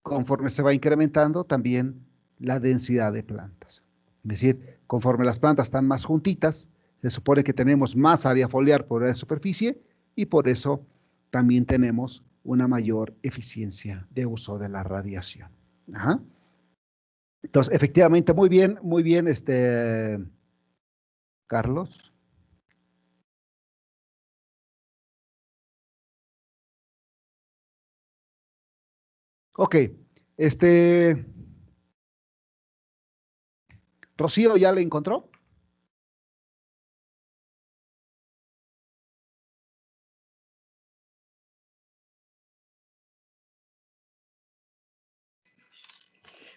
Conforme se va incrementando también la densidad de plantas. Es decir, conforme las plantas están más juntitas, se supone que tenemos más área foliar por la superficie y por eso también tenemos una mayor eficiencia de uso de la radiación. Ajá. Entonces, efectivamente, muy bien, Carlos. Ok, este, Rocío ya le encontró.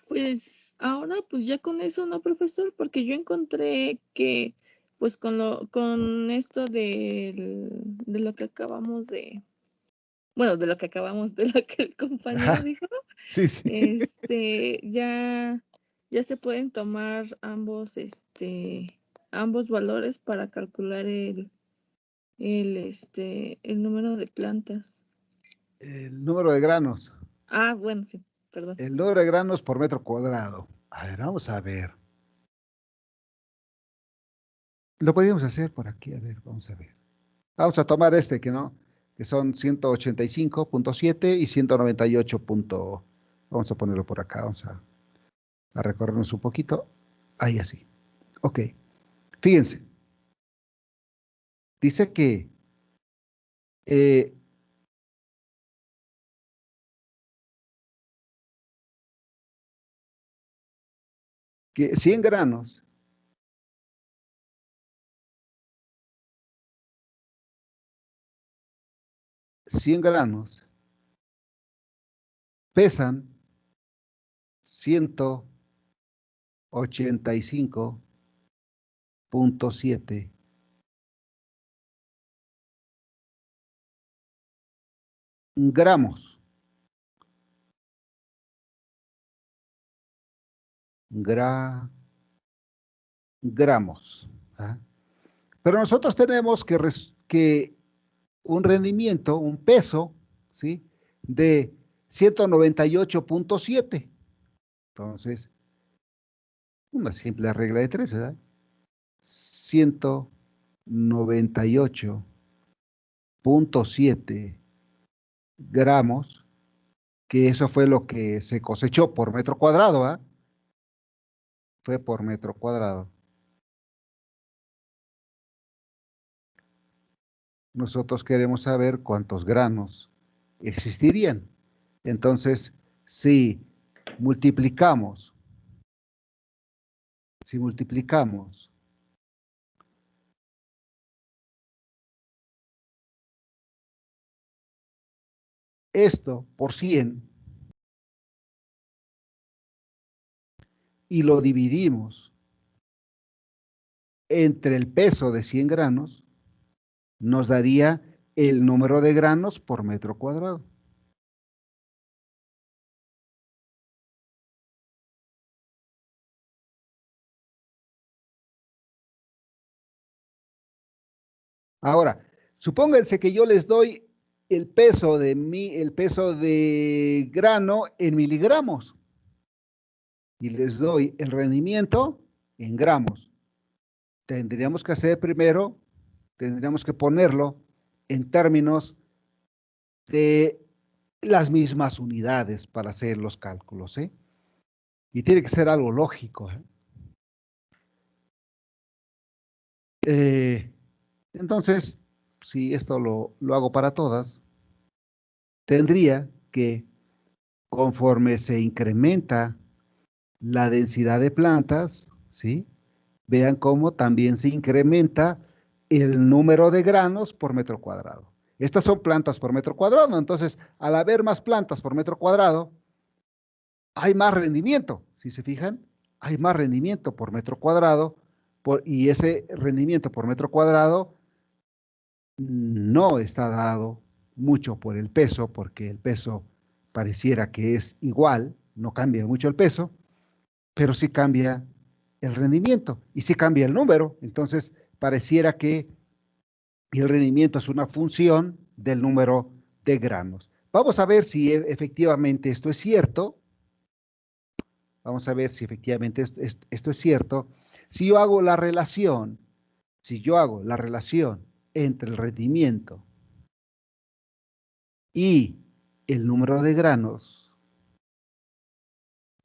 Pues ahora, pues ya con eso, ¿no, profesor? Porque yo encontré que, pues con esto de lo que acabamos de, bueno, de lo que acabamos, de lo que el compañero dijo, Sí, sí. ya se pueden tomar ambos valores para calcular el número de plantas. El número de granos. Ah, bueno, sí, perdón. El número de granos por metro cuadrado. A ver, vamos a ver. Lo podríamos hacer por aquí, a ver, vamos a ver. Vamos a tomar que son 185.7 y 198. Vamos a ponerlo por acá, vamos a recorrernos un poquito. Ahí así. Ok. Fíjense. Dice eh, que 100 granos pesan 185.7 gramos. Gramos. ¿Ah? Pero nosotros tenemos que un rendimiento, un peso, ¿sí? De 198.7. Entonces, una simple regla de tres, ¿verdad? 198.7 gramos, que eso fue lo que se cosechó por metro cuadrado, ¿ah? Fue por metro cuadrado. Nosotros queremos saber cuántos granos existirían. Entonces, Si multiplicamos esto por 100 y lo dividimos entre el peso de 100 granos, nos daría el número de granos por metro cuadrado. Ahora, supónganse que yo les doy el peso de grano en miligramos y les doy el rendimiento en gramos. Tendríamos que hacer primero, tendríamos que ponerlo en términos de las mismas unidades para hacer los cálculos, ¿eh? Y tiene que ser algo lógico, ¿eh? Entonces, si esto lo hago para todas, tendría que, conforme se incrementa la densidad de plantas, ¿sí? Vean cómo también se incrementa el número de granos por metro cuadrado. Estas son plantas por metro cuadrado, entonces, al haber más plantas por metro cuadrado, hay más rendimiento. Si se fijan, hay más rendimiento por metro cuadrado, y ese rendimiento por metro cuadrado no está dado mucho por el peso, porque el peso pareciera que es igual, no cambia mucho el peso, pero sí cambia el rendimiento y sí cambia el número. Entonces, pareciera que el rendimiento es una función del número de granos. Vamos a ver si efectivamente esto es cierto. Vamos a ver si efectivamente esto es cierto. Si yo hago la relación entre el rendimiento y el número de granos,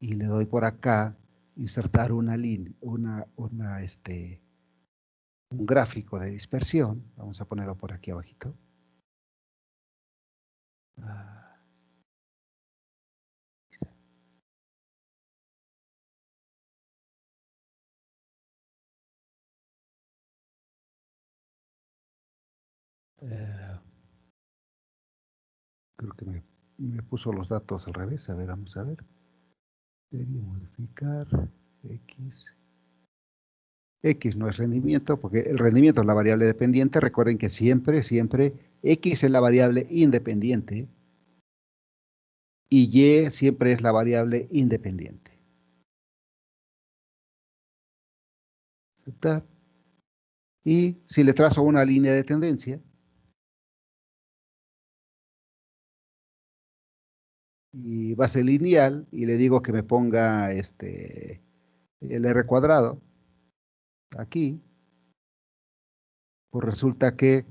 y le doy por acá, insertar una línea, un gráfico de dispersión, vamos a ponerlo por aquí abajito. Creo que me puso los datos al revés. A ver, vamos a ver. Debería modificar X. X no es rendimiento, porque el rendimiento es la variable dependiente. Recuerden que siempre X es la variable independiente y Y siempre es la variable independiente. Aceptar. Y si le trazo una línea de tendencia, y base lineal, y le digo que me ponga el R cuadrado, aquí, pues resulta que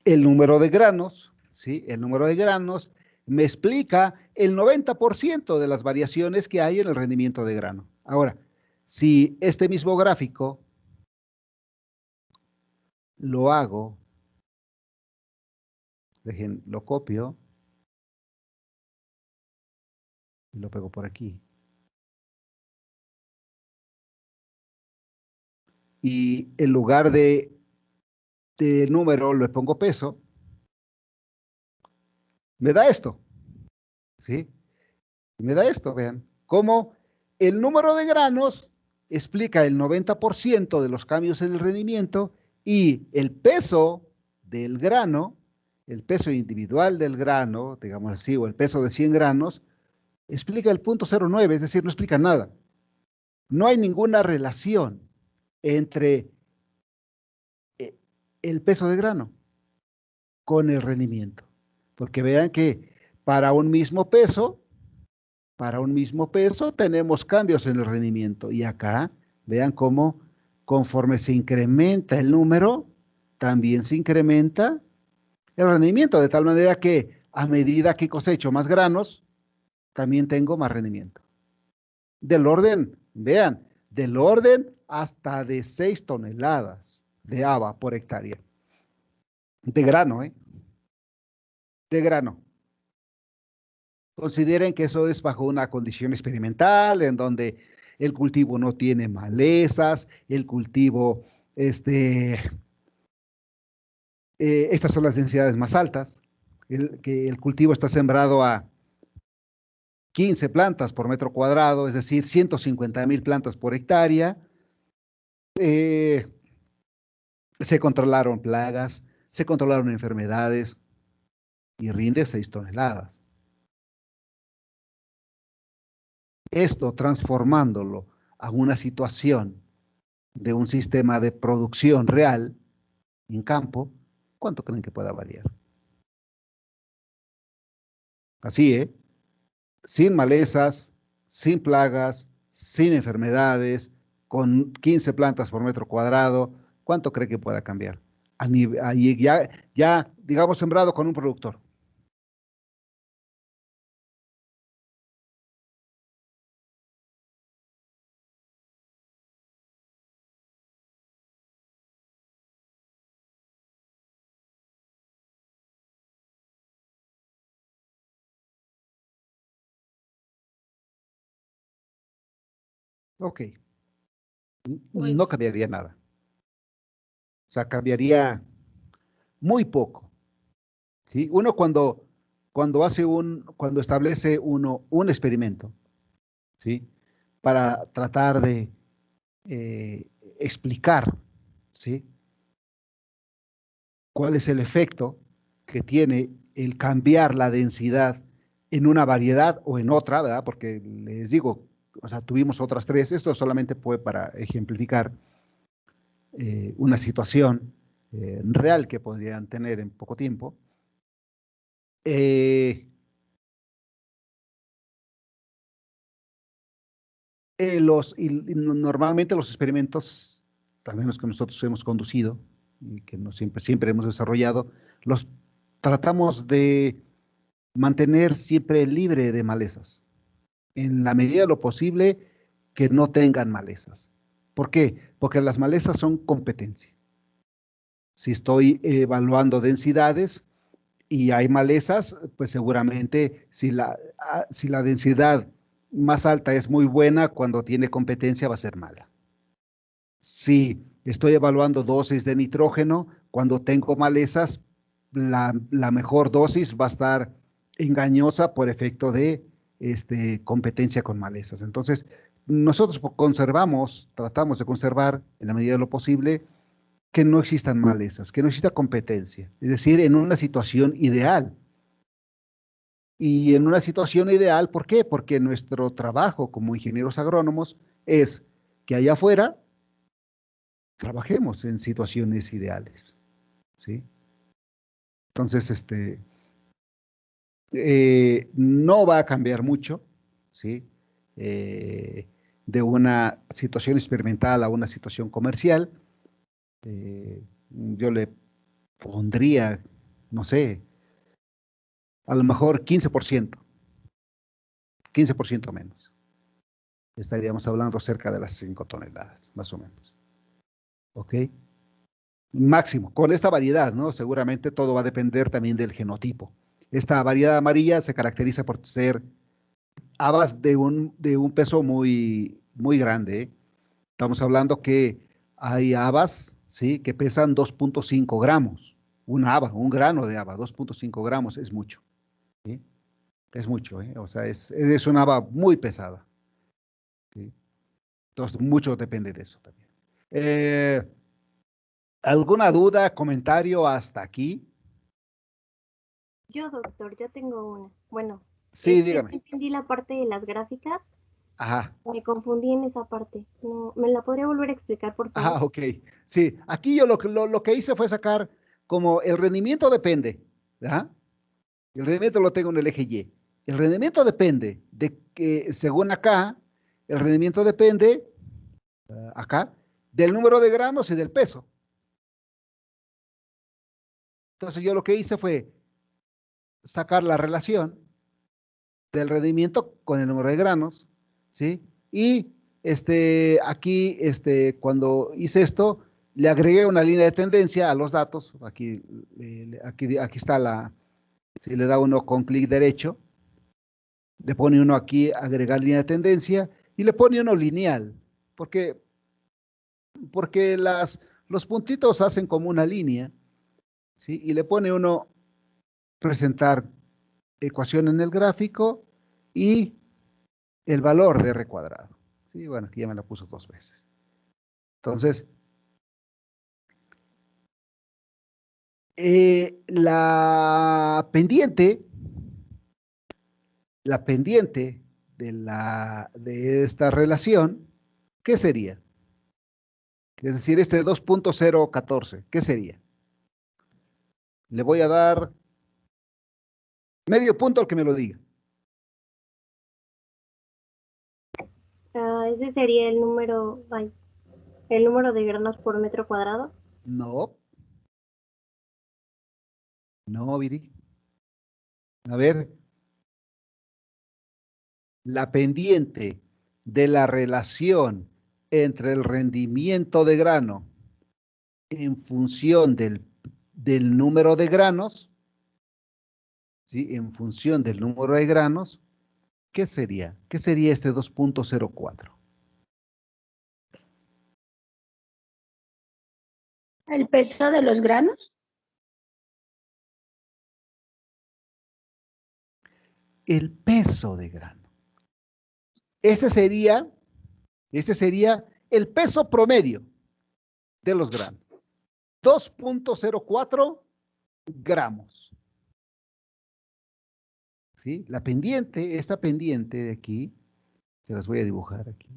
el número de granos, ¿sí? El número de granos me explica el 90% de las variaciones que hay en el rendimiento de grano. Ahora, si este mismo gráfico lo hago, dejen, lo copio y lo pego por aquí. Y en lugar de número le pongo peso, me da esto, ¿sí? Me da esto, vean, cómo el número de granos explica el 90% de los cambios en el rendimiento y el peso del grano, el peso individual del grano, digamos así, o el peso de 100 granos, explica el 0.09, es decir, no explica nada. No hay ninguna relación entre el peso de grano con el rendimiento. Porque vean que para un mismo peso tenemos cambios en el rendimiento. Y acá, vean cómo conforme se incrementa el número, también se incrementa el rendimiento, de tal manera que a medida que cosecho más granos, también tengo más rendimiento. Del orden, vean, del orden hasta de 6 toneladas de haba por hectárea. De grano, ¿eh? De grano. Consideren que eso es bajo una condición experimental en donde el cultivo no tiene malezas, el cultivo, estas son las densidades más altas, que el cultivo está sembrado a 15 plantas por metro cuadrado, es decir, 150,000 plantas por hectárea. Se controlaron plagas, se controlaron enfermedades y rinde 6 toneladas. Esto transformándolo a una situación de un sistema de producción real en campo, ¿cuánto creen que pueda variar? Así, ¿eh? Sin malezas, sin plagas, sin enfermedades, con 15 plantas por metro cuadrado, ¿cuánto cree que pueda cambiar? Ya, digamos, sembrado con un productor. Ok, no Pues, cambiaría nada. O sea, cambiaría muy poco. ¿Sí? Uno cuando establece uno un experimento, ¿sí? Para tratar de eh, explicar, ¿sí? ¿Cuál es el efecto que tiene el cambiar la densidad en una variedad o en otra, ¿verdad? Porque les digo, o sea, tuvimos otras tres, esto solamente fue para ejemplificar una situación real que podrían tener en poco tiempo. Eh, Normalmente los experimentos, también los que nosotros hemos conducido y que no siempre hemos desarrollado, los tratamos de mantener siempre libre de malezas, en la medida de lo posible que no tengan malezas. ¿Por qué? Porque las malezas son competencia. Si estoy evaluando densidades y hay malezas, pues seguramente si la densidad más alta es muy buena, cuando tiene competencia va a ser mala. Si estoy evaluando dosis de nitrógeno, cuando tengo malezas, la mejor dosis va a estar engañosa por efecto de competencia con malezas. Entonces, nosotros tratamos de conservar en la medida de lo posible que no existan malezas, que no exista competencia, es decir, en una situación ideal. Y en una situación ideal, ¿por qué? Porque nuestro trabajo como ingenieros agrónomos es que allá afuera trabajemos en situaciones ideales, ¿sí? Entonces, no va a cambiar mucho, ¿sí? De una situación experimental a una situación comercial. Yo le pondría, no sé, a lo mejor 15% menos. Estaríamos hablando cerca de las 5 toneladas, más o menos. ¿Ok? Máximo, con esta variedad, ¿no? Seguramente todo va a depender también del genotipo. Esta variedad amarilla se caracteriza por ser habas de un peso muy, muy grande, ¿eh? Estamos hablando que hay habas, ¿sí? Que pesan 2.5 gramos. Una haba, un grano de haba, 2.5 gramos es mucho, ¿sí? Es mucho, ¿eh? O sea, es una haba muy pesada, ¿sí? Entonces, mucho depende de eso también. Eh, ¿Alguna duda, comentario hasta aquí? Yo, doctor, yo tengo una. Bueno, Sí, es que no dígame. entendí la parte de las gráficas. Ajá. Me confundí en esa parte. No, ¿me la podría volver a explicar, por favor? Ah, ok. Sí, aquí yo lo que hice fue sacar como el rendimiento depende, ¿verdad? El rendimiento lo tengo en el eje Y. El rendimiento depende de que, según acá, el rendimiento depende, acá, del número de granos y del peso. Entonces yo lo que hice fue sacar la relación del rendimiento con el número de granos, ¿sí? Y aquí, cuando hice esto, le agregué una línea de tendencia a los datos. Aquí está si le da uno con clic derecho, Le pone uno aquí agregar línea de tendencia y le pone uno lineal, porque los puntitos hacen como una línea, ¿sí? Y le pone uno presentar ecuación en el gráfico y el valor de R cuadrado. Sí, bueno, aquí ya me la puso 2 veces. Entonces, la pendiente de esta relación, ¿qué sería? Es decir, este 2.014, ¿qué sería? Le voy a dar medio punto al que me lo diga. Ese sería el número, el número de granos por metro cuadrado. No, no, Viri. A ver, la pendiente de la relación entre el rendimiento de grano en función del número de granos, ¿sí? En función del número de granos, ¿qué sería? ¿Qué sería este 2.04? ¿El peso de los granos? El peso de grano. Ese sería el peso promedio de los granos. 2.04 gramos. ¿Sí? La pendiente, esta pendiente de aquí, se las voy a dibujar aquí.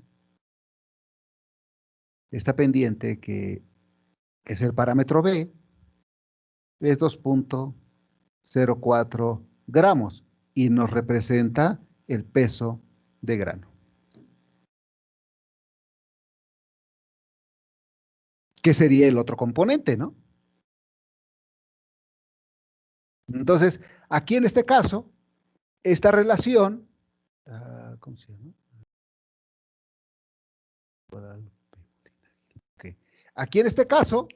Esta pendiente que es el parámetro B, es 2.04 gramos y nos representa el peso de grano. Que sería el otro componente, ¿no? Entonces, aquí en este caso, esta relación, ¿cómo se llama? Okay. Aquí en este caso,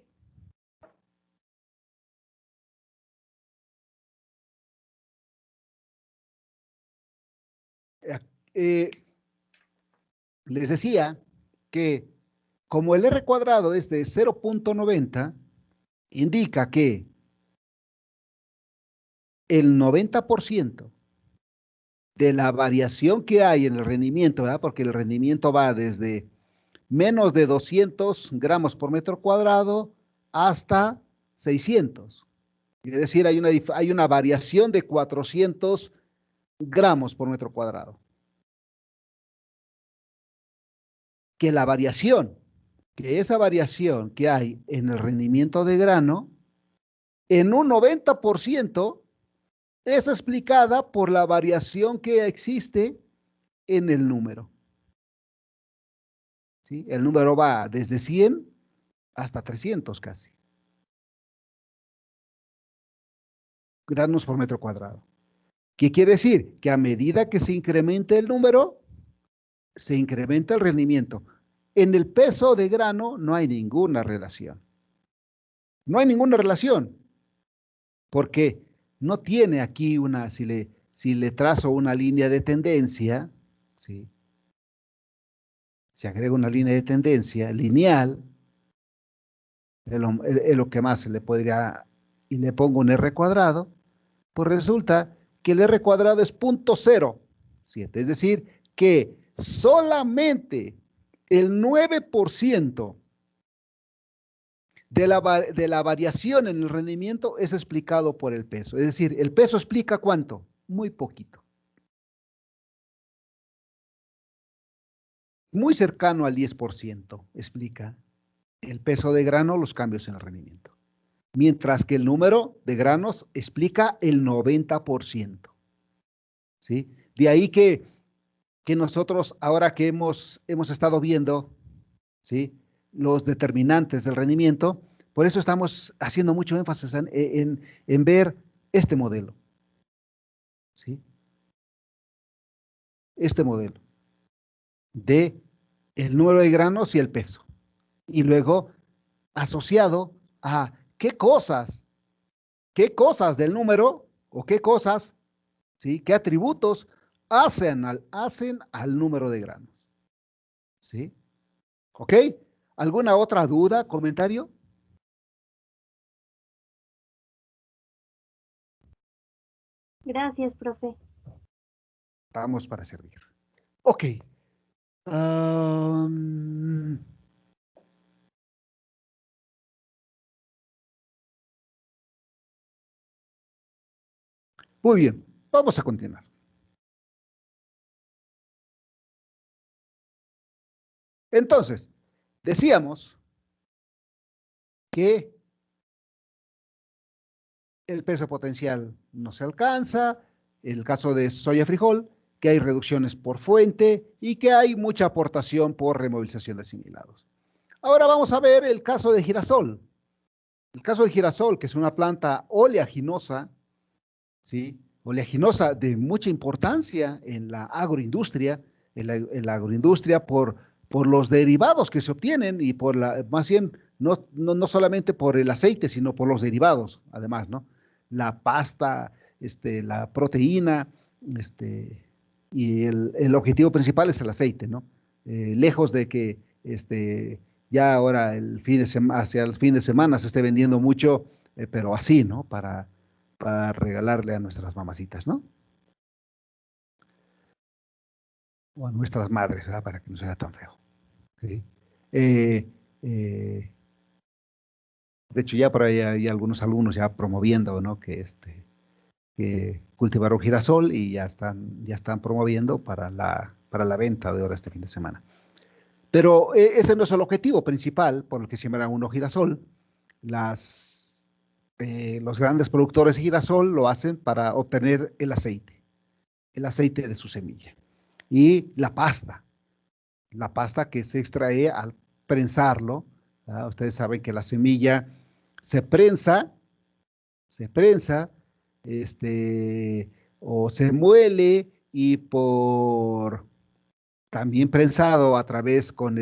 les decía que como el R cuadrado es de 0.90, indica que el 90% de la variación que hay en el rendimiento, ¿verdad? Porque el rendimiento va desde menos de 200 gramos por metro cuadrado hasta 600. Es decir, hay una variación de 400 gramos por metro cuadrado. Que esa variación que hay en el rendimiento de grano, en un 90% es explicada por la variación que existe en el número. ¿Sí? El número va desde 100 hasta 300 casi. Granos por metro cuadrado. ¿Qué quiere decir? Que a medida que se incrementa el número, se incrementa el rendimiento. En el peso de grano no hay ninguna relación. No hay ninguna relación. Porque no tiene aquí si le trazo una línea de tendencia, ¿sí? Se agrega una línea de tendencia lineal, es lo que más se le podría, y le pongo un R cuadrado, pues resulta que el R cuadrado es 0.07, es decir, que solamente el 9% de la variación en el rendimiento es explicado por el peso. Es decir, el peso explica ¿cuánto? Muy poquito. Muy cercano al 10% explica el peso de grano, los cambios en el rendimiento. Mientras que el número de granos explica el 90%. ¿Sí? De ahí que nosotros, ahora que hemos estado viendo, ¿sí?, los determinantes del rendimiento, por eso estamos haciendo mucho énfasis en ver este modelo. ¿Sí? Este modelo de el número de granos y el peso. Y luego asociado a qué cosas del número o qué cosas, ¿sí?, qué atributos hacen al número de granos. ¿Sí? ¿Ok? ¿Alguna otra duda, comentario? Gracias, profe. Vamos para servir. Ok. Um, muy bien, vamos a continuar. Entonces, decíamos que el peso potencial no se alcanza, el caso de soya frijol, que hay reducciones por fuente y que hay mucha aportación por removilización de asimilados. Ahora vamos a ver el caso de girasol. El caso de girasol, que es una planta oleaginosa, ¿sí? Oleaginosa de mucha importancia en la agroindustria, en la agroindustria por los derivados que se obtienen y por más bien, no solamente por el aceite, sino por los derivados, además, ¿no? La pasta, la proteína, y el objetivo principal es el aceite, ¿no? Lejos de que ya ahora hacia el fin de semana se esté vendiendo mucho, pero así, ¿no? Para regalarle a nuestras mamacitas, ¿no? O a nuestras madres, ¿verdad? Para que no sea tan feo. ¿Sí? Eh, eh, de hecho, ya por ahí hay algunos alumnos ya promoviendo, ¿no? Que cultivaron girasol y ya están promoviendo para la venta de ahora este fin de semana. Pero ese no es el objetivo principal por el que siembran uno girasol. Los grandes productores de girasol lo hacen para obtener el aceite de su semilla. Y la pasta que se extrae al prensarlo. ¿Verdad? Ustedes saben que la semilla se prensa, o se muele y también prensado a través con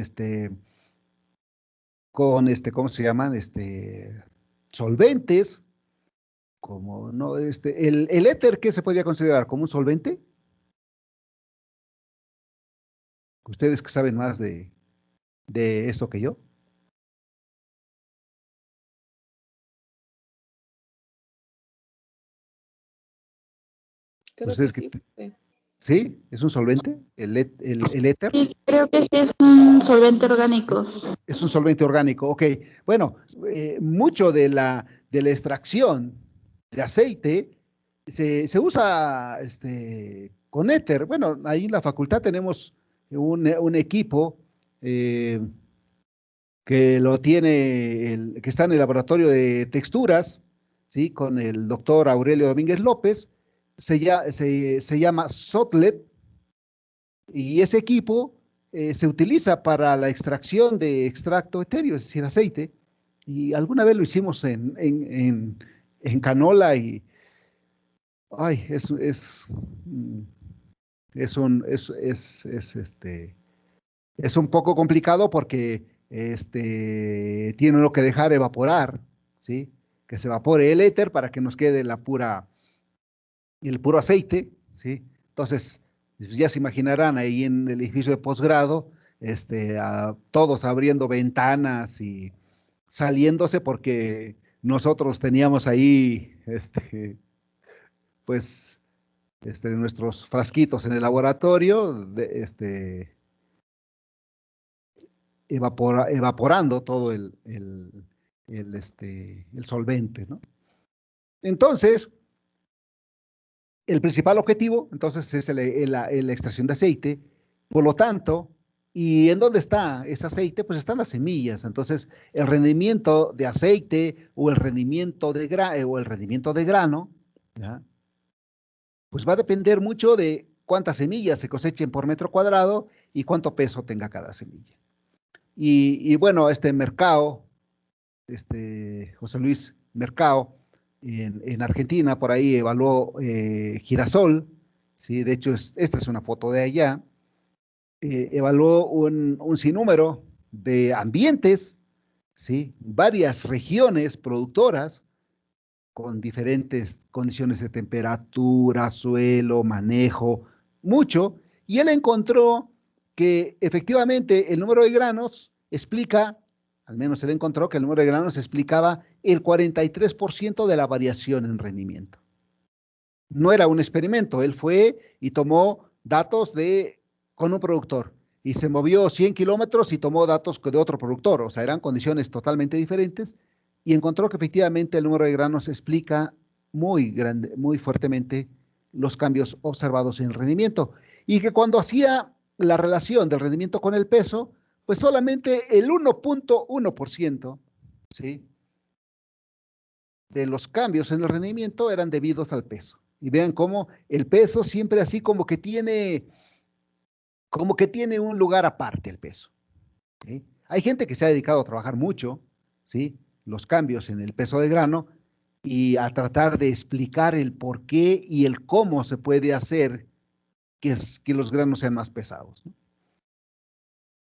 ¿cómo se llaman? Solventes, como, no, el éter, ¿qué se podría considerar? ¿Como un solvente? Ustedes que saben más de esto que yo. Creo que Ustedes sí, profe. ¿Sí? ¿Es un solvente? El éter? Sí, creo que sí es un solvente orgánico. Es un solvente orgánico, ok. Bueno, mucho de la extracción de aceite se usa con éter. Bueno, ahí en la facultad tenemos un equipo eh, que está en el laboratorio de texturas, ¿sí? Con el doctor Aurelio Domínguez López. Se llama Sotlet, y ese equipo se utiliza para la extracción de extracto etéreo, es decir, aceite. Y alguna vez lo hicimos en canola y, ay, es un poco complicado porque tiene uno que dejar evaporar, ¿sí? Que se evapore el éter para que nos quede el puro aceite, ¿sí? Entonces, ya se imaginarán ahí en el edificio de posgrado, todos abriendo ventanas y saliéndose porque nosotros teníamos ahí, pues, nuestros frasquitos en el laboratorio, evaporando todo el solvente, ¿no? Entonces, el principal objetivo, entonces, es la extracción de aceite. Por lo tanto, ¿y en dónde está ese aceite? Pues están las semillas. Entonces, el rendimiento de aceite o el rendimiento de grano, ¿ya? Pues va a depender mucho de cuántas semillas se cosechen por metro cuadrado y cuánto peso tenga cada semilla. Y bueno, Mercado, José Luis Mercado, en Argentina, por ahí evaluó girasol, ¿sí? De hecho, esta es una foto de allá. Evaluó un sinnúmero de ambientes, ¿sí? Varias regiones productoras con diferentes condiciones de temperatura, suelo, manejo, mucho, y él encontró que efectivamente el número de granos explica, al menos él encontró que el número de granos explicaba el 43% de la variación en rendimiento. No era un experimento, él fue y tomó datos con un productor y se movió 100 kilómetros y tomó datos de otro productor, o sea, eran condiciones totalmente diferentes, y encontró que efectivamente el número de granos explica muy fuertemente los cambios observados en el rendimiento, y que cuando hacía la relación del rendimiento con el peso, pues solamente el 1.1%, ¿sí?, de los cambios en el rendimiento eran debidos al peso. Y vean cómo el peso siempre así como que tiene un lugar aparte el peso, ¿sí? Hay gente que se ha dedicado a trabajar mucho, ¿sí?, los cambios en el peso de grano y a tratar de explicar el por qué y el cómo se puede hacer que los granos sean más pesados, ¿no?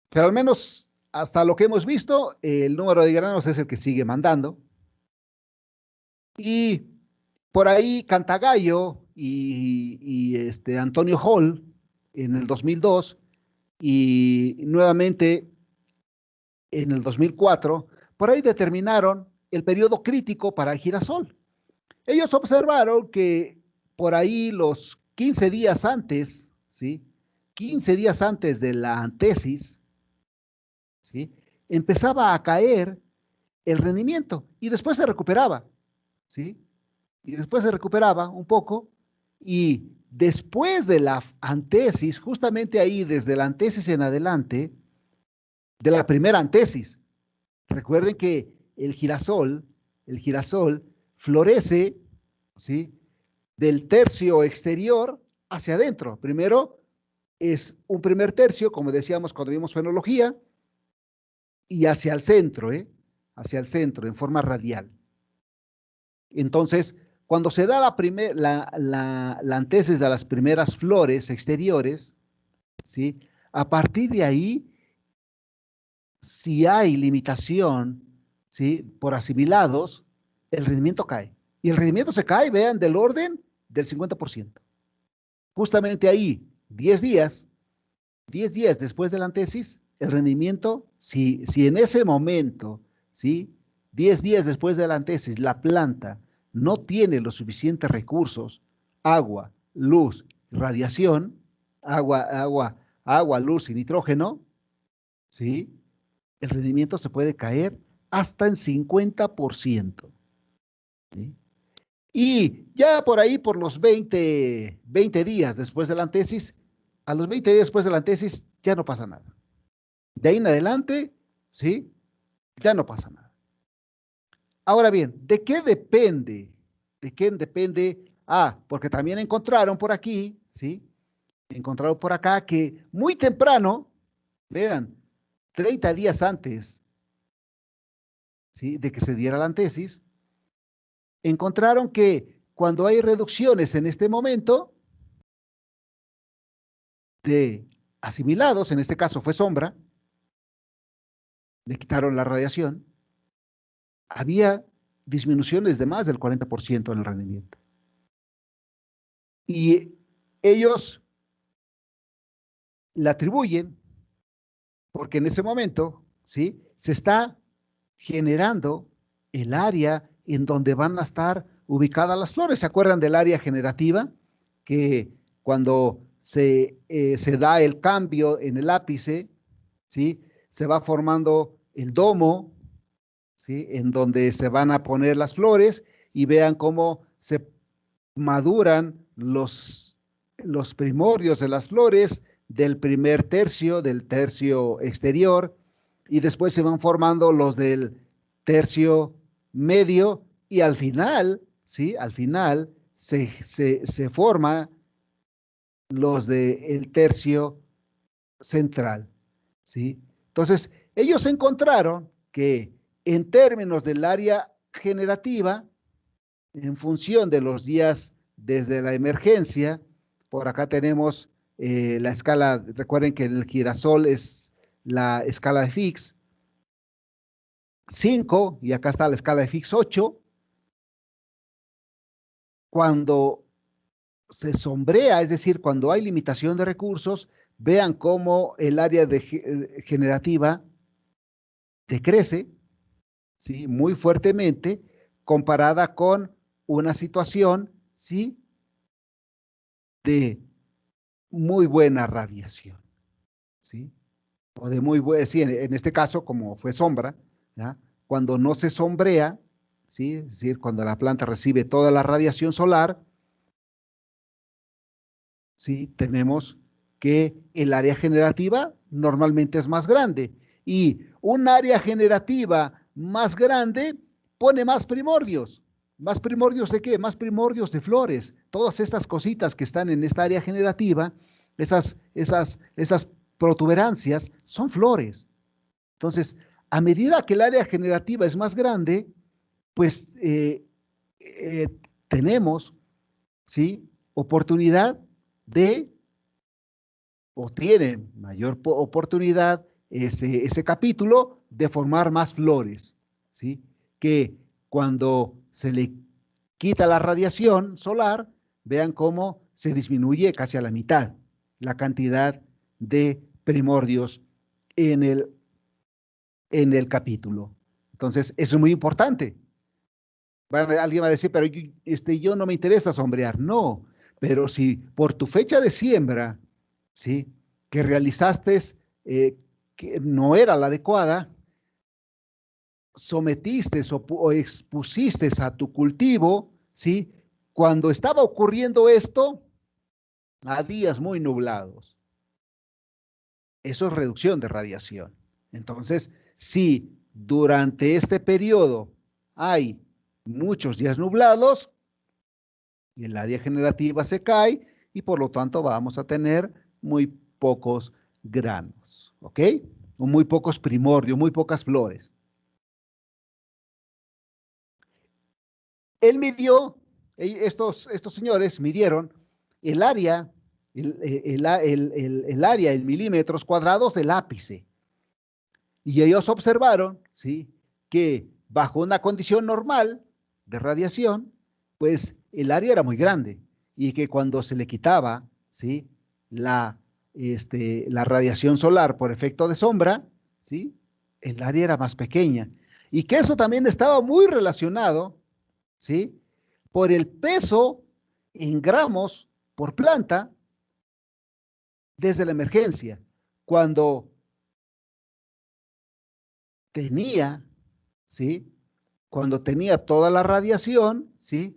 Pero al menos hasta lo que hemos visto, el número de granos es el que sigue mandando. Y por ahí Cantagallo y Antonio Hall en el 2002 y nuevamente en el 2004, por ahí determinaron el periodo crítico para el girasol. Ellos observaron que por ahí los 15 días antes, ¿sí?, 15 días antes de la antesis, ¿sí?, empezaba a caer el rendimiento y después se recuperaba, ¿sí? Y después se recuperaba un poco, y después de la antesis, justamente ahí, desde la antesis en adelante, de la primera antesis, recuerden que el girasol florece, ¿sí?, del tercio exterior hacia adentro. Primero es un primer tercio, como decíamos cuando vimos fenología, y hacia el centro, hacia el centro, en forma radial. Entonces, cuando se da la antesis de las primeras flores exteriores, ¿sí?, a partir de ahí, si hay limitación, ¿sí?, por asimilados, el rendimiento cae. Y el rendimiento se cae, vean, del orden del 50%. Justamente ahí, 10 días después de la antesis, el rendimiento, si en ese momento, ¿sí?, 10 días después de la antesis, la planta no tiene los suficientes recursos, agua, luz, radiación, agua, luz y nitrógeno, ¿sí?, el rendimiento se puede caer hasta en 50%. ¿Sí? Y ya por ahí, por los 20 días después de la antesis, a los 20 días después de la antesis, ya no pasa nada. De ahí en adelante, ¿sí?, ya no pasa nada. Ahora bien, ¿de qué depende? ¿De qué depende? Porque también encontraron por aquí, ¿sí?, encontraron por acá que muy temprano, vean, 30 días antes, ¿sí?, de que se diera la antesis, encontraron que cuando hay reducciones en este momento de asimilados, en este caso fue sombra, le quitaron la radiación, había disminuciones de más del 40% en el rendimiento. Y ellos la atribuyen porque en ese momento, ¿sí?, se está generando el área en donde van a estar ubicadas las flores. ¿Se acuerdan del área generativa? Que cuando se da el cambio en el ápice, ¿sí?, se va formando el domo, ¿sí?, en donde se van a poner las flores, y vean cómo se maduran los primordios de las flores del primer tercio, del tercio exterior, y después se van formando los del tercio medio, y al final, ¿sí?, al final se forma los del tercio central, ¿sí? Entonces, ellos encontraron que en términos del área generativa, en función de los días desde la emergencia, por acá tenemos la escala, recuerden que el girasol es la escala de Fick 5, y acá está la escala de Fick 8. Cuando se sombrea, es decir, cuando hay limitación de recursos, vean cómo el área generativa decrece, ¿sí? Muy fuertemente comparada con una situación, ¿sí? De muy buena radiación, ¿sí? O de muy buena, sí, en este caso, como fue sombra, ¿ya? Cuando no se sombrea, ¿sí? Es decir, cuando la planta recibe toda la radiación solar, ¿sí? Tenemos que el área generativa normalmente es más grande y un área generativa más grande pone más primordios. ¿Más primordios de qué? Más primordios de flores. Todas estas cositas que están en esta área generativa, esas protuberancias son flores. Entonces, a medida que el área generativa es más grande, pues tenemos, ¿sí? Oportunidad de, o tiene mayor oportunidad ese capítulo de formar más flores, ¿sí? Que cuando se le quita la radiación solar, vean cómo se disminuye casi a la mitad la cantidad de primordios en el capítulo. Entonces, eso es muy importante. Alguien va a decir, pero yo no me interesa sombrear. No, pero si por tu fecha de siembra, ¿sí? Que realizaste, que no era la adecuada, sometiste o expusiste a tu cultivo, ¿sí? Cuando estaba ocurriendo esto, a días muy nublados. Eso es reducción de radiación. Entonces, si durante este periodo hay muchos días nublados, el área generativa se cae y por lo tanto vamos a tener muy pocos granos, ¿ok? O muy pocos primordios, muy pocas flores. Él midió, estos señores midieron el área, el área en milímetros cuadrados del ápice. Y ellos observaron, ¿sí? Que bajo una condición normal de radiación, pues el área era muy grande y que cuando se le quitaba, ¿sí? la radiación solar por efecto de sombra, ¿sí? El área era más pequeña. Y que eso también estaba muy relacionado, ¿sí? Por el peso en gramos por planta desde la emergencia. Cuando tenía, ¿sí? Cuando tenía toda la radiación, ¿sí?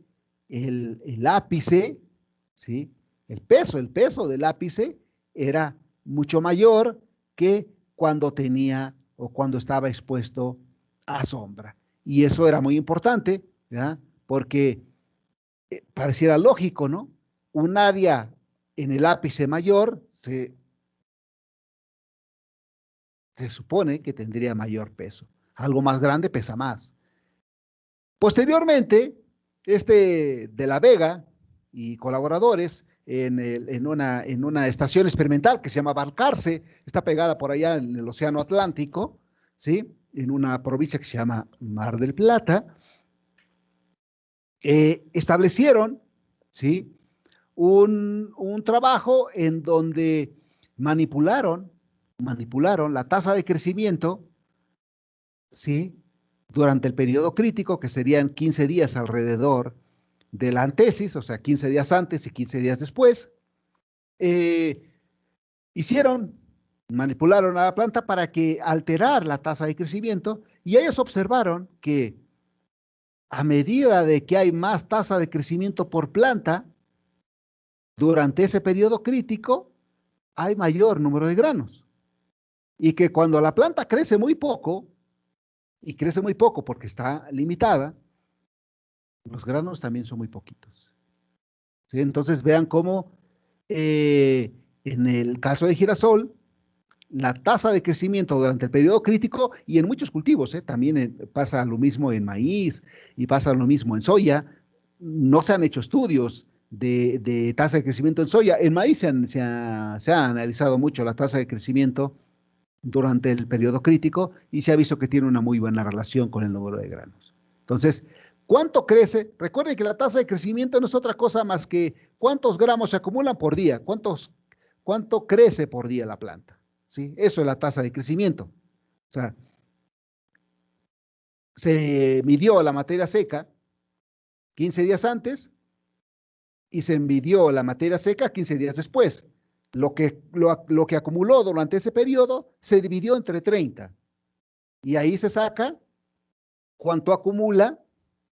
El ápice, ¿sí? El peso del ápice era mucho mayor que cuando tenía o cuando estaba expuesto a sombra. Y eso era muy importante, ¿ya? Porque pareciera lógico, ¿no? Un área en el ápice mayor se supone que tendría mayor peso. Algo más grande pesa más. Posteriormente, de la Vega y colaboradores en una estación experimental que se llama Balcarce, está pegada por allá en el Océano Atlántico, ¿sí? En una provincia que se llama Mar del Plata, establecieron, ¿sí? Un trabajo en donde manipularon la tasa de crecimiento, ¿sí? Durante el periodo crítico, que serían 15 días alrededor de la antesis, o sea, 15 días antes y 15 días después, manipularon a la planta para que alterar la tasa de crecimiento y ellos observaron que a medida de que hay más tasa de crecimiento por planta, durante ese periodo crítico hay mayor número de granos. Y que cuando la planta crece muy poco, y crece muy poco porque está limitada, los granos también son muy poquitos. ¿Sí? Entonces vean cómo en el caso de girasol, la tasa de crecimiento durante el periodo crítico y en muchos cultivos, también pasa lo mismo en maíz y pasa lo mismo en soya, no se han hecho estudios de tasa de crecimiento en soya. En maíz se ha analizado mucho la tasa de crecimiento durante el periodo crítico y se ha visto que tiene una muy buena relación con el número de granos. Entonces, ¿cuánto crece? Recuerden que la tasa de crecimiento no es otra cosa más que ¿cuántos gramos se acumulan por día? ¿Cuánto crece por día la planta? ¿Sí? Eso es la tasa de crecimiento. O sea, se midió la materia seca 15 días antes y se midió la materia seca 15 días después. Lo que acumuló durante ese periodo se dividió entre 30. Y ahí se saca cuánto acumula,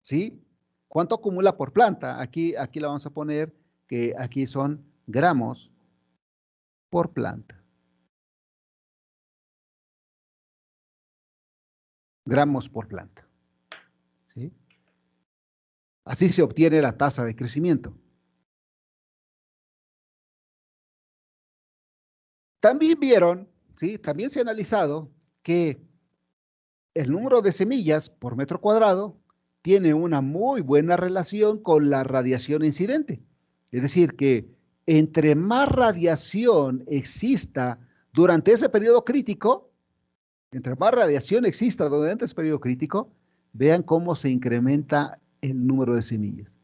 ¿sí? ¿Cuánto acumula por planta? Aquí la vamos a poner que aquí son gramos por planta. Gramos por planta. ¿Sí? Así se obtiene la tasa de crecimiento. También vieron, ¿sí? También se ha analizado que el número de semillas por metro cuadrado tiene una muy buena relación con la radiación incidente. Es decir, que entre más radiación exista durante ese periodo crítico, entre más radiación exista durante ese periodo crítico, vean cómo se incrementa el número de semillas.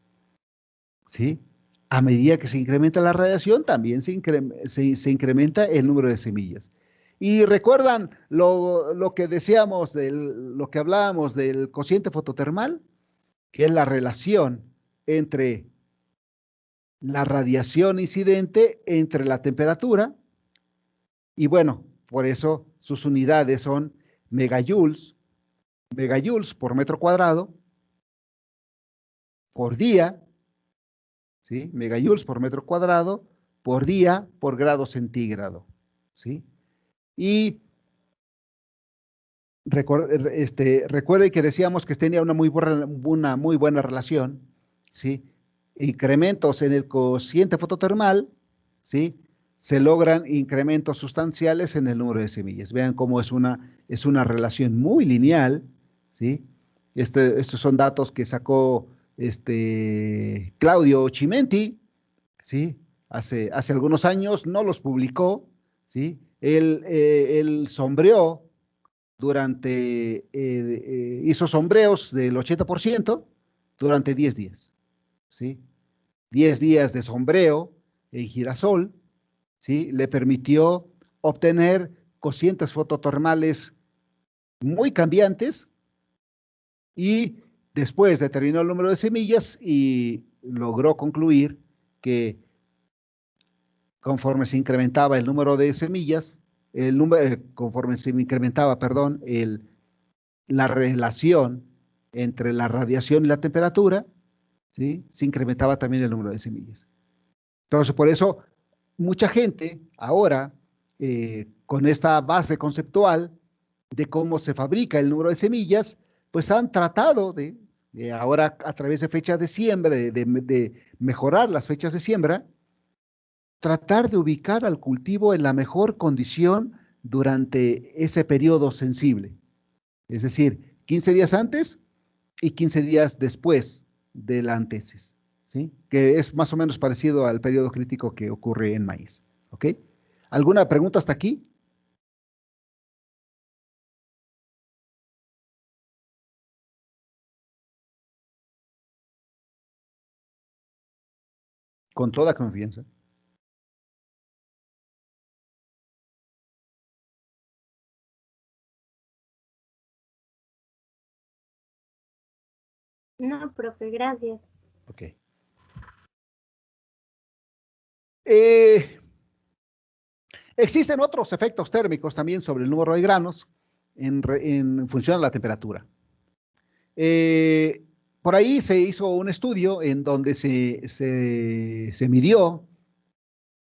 ¿Sí? A medida que se incrementa la radiación, también se incrementa el número de semillas. Y recuerdan lo que decíamos, lo que hablábamos del cociente fototermal, que es la relación entre la radiación incidente entre la temperatura, y bueno, por eso sus unidades son megajoules por metro cuadrado, por día, ¿sí? Megajoules por metro cuadrado, por día, por grado centígrado, ¿sí? Y recuerde que decíamos que tenía una muy buena relación, ¿sí? Incrementos en el cociente fototermal, ¿sí? Se logran incrementos sustanciales en el número de semillas. Vean cómo es una relación muy lineal, ¿sí? Estos son datos que sacó Claudio Chimenti, ¿sí? Hace algunos años, no los publicó, ¿sí? Él sombreó hizo sombreos del 80% durante 10 días, ¿sí? 10 días de sombreo en girasol, ¿sí? Le permitió obtener cocientes fototermales muy cambiantes y después determinó el número de semillas y logró concluir que conforme se incrementaba el número de semillas, conforme se incrementaba, perdón, la relación entre la radiación y la temperatura, ¿sí? Se incrementaba también el número de semillas. Entonces, por eso, mucha gente ahora, con esta base conceptual de cómo se fabrica el número de semillas, pues han tratado ahora a través de fechas de siembra, de mejorar las fechas de siembra, tratar de ubicar al cultivo en la mejor condición durante ese periodo sensible. Es decir, 15 días antes y 15 días después de la antesis, ¿sí? Que es más o menos parecido al periodo crítico que ocurre en maíz. ¿Ok? ¿Alguna pregunta hasta aquí? Con toda confianza. No, profe, gracias. Ok. Existen otros efectos térmicos también sobre el número de granos en función de la temperatura. Por ahí se hizo un estudio en donde se midió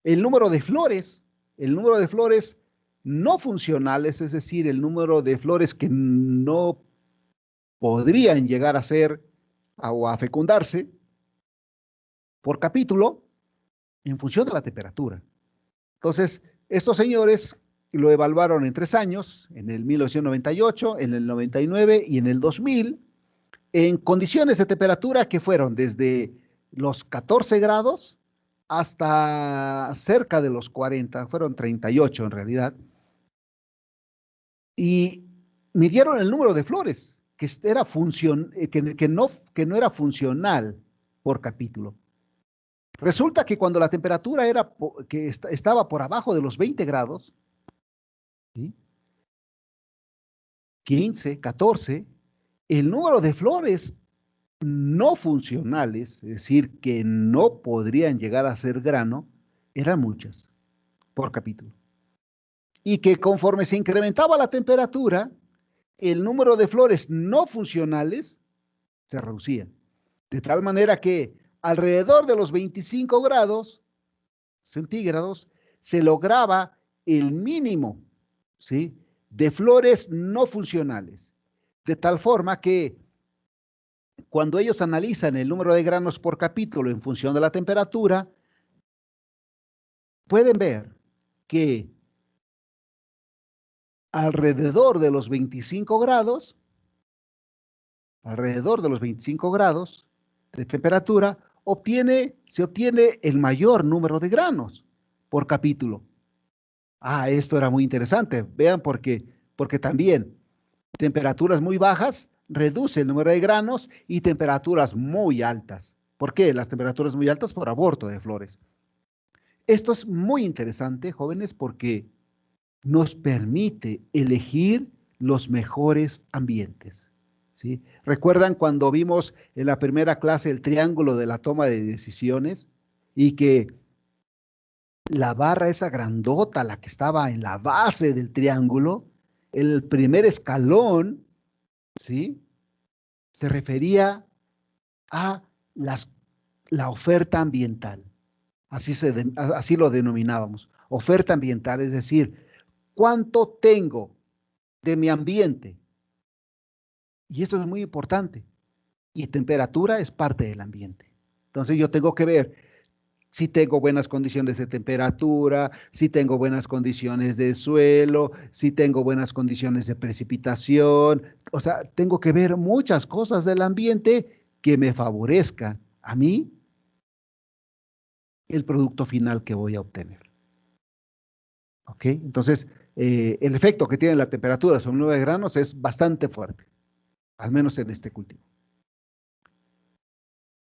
el número de flores no funcionales, es decir, el número de flores que no podrían llegar a ser o a fecundarse por capítulo en función de la temperatura. Entonces, estos señores lo evaluaron en 3 años, en el 1998, en el 99 y en el 2000, en condiciones de temperatura que fueron desde los 14 grados hasta cerca de los 40, fueron 38 en realidad, y midieron el número de flores que no era funcional por capítulo. Resulta que cuando la temperatura estaba por abajo de los 20 grados, ¿sí? 15, 14, el número de flores no funcionales, es decir, que no podrían llegar a ser grano, eran muchas por capítulo. Y que conforme se incrementaba la temperatura, el número de flores no funcionales se reducía. De tal manera que alrededor de los 25 grados centígrados se lograba el mínimo, ¿sí?, de flores no funcionales. De tal forma que cuando ellos analizan el número de granos por capítulo en función de la temperatura, pueden ver que alrededor de los 25 grados, de temperatura, se obtiene el mayor número de granos por capítulo. Esto era muy interesante. Vean, porque también temperaturas muy bajas reduce el número de granos y temperaturas muy altas. ¿Por qué? Las temperaturas muy altas por aborto de flores. Esto es muy interesante, jóvenes, porque nos permite elegir los mejores ambientes, ¿sí? ¿Recuerdan cuando vimos en la primera clase el triángulo de la toma de decisiones y que la barra esa grandota, la que estaba en la base del triángulo, el primer escalón, ¿sí?, se refería a la oferta ambiental? Así lo denominábamos, oferta ambiental, es decir, ¿cuánto tengo de mi ambiente? Y esto es muy importante. Y temperatura es parte del ambiente. Entonces yo tengo que ver si tengo buenas condiciones de temperatura, si tengo buenas condiciones de suelo, si tengo buenas condiciones de precipitación. O sea, tengo que ver muchas cosas del ambiente que me favorezcan a mí el producto final que voy a obtener. ¿Ok? Entonces, el efecto que tiene la temperatura sobre el número de granos es bastante fuerte, al menos en este cultivo.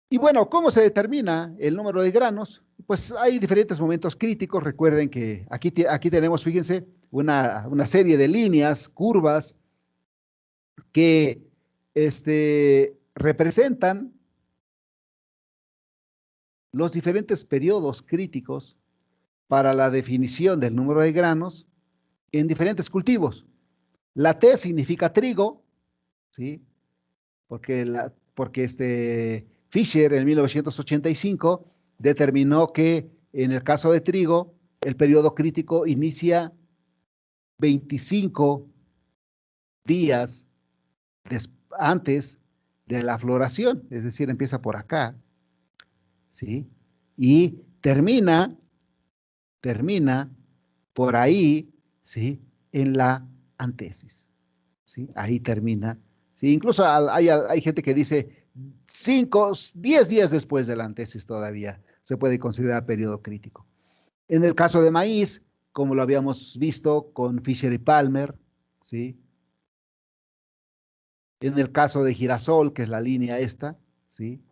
Y bueno, ¿cómo se determina el número de granos? Pues hay diferentes momentos críticos. Recuerden que aquí tenemos, fíjense, una serie de líneas, curvas, que representan los diferentes periodos críticos para la definición del número de granos en diferentes cultivos. La T significa trigo, ¿sí? Porque Fisher en 1985 determinó que en el caso de trigo, el periodo crítico inicia 25 días antes de la floración, es decir, empieza por acá, ¿sí? Y termina por ahí, ¿sí?, en la antesis, ¿sí? Ahí termina, ¿sí? Incluso hay gente que dice 10 días después de la antesis todavía se puede considerar periodo crítico. En el caso de maíz, como lo habíamos visto con Fisher y Palmer, ¿sí? En el caso de girasol, que es la línea esta, ¿sí?,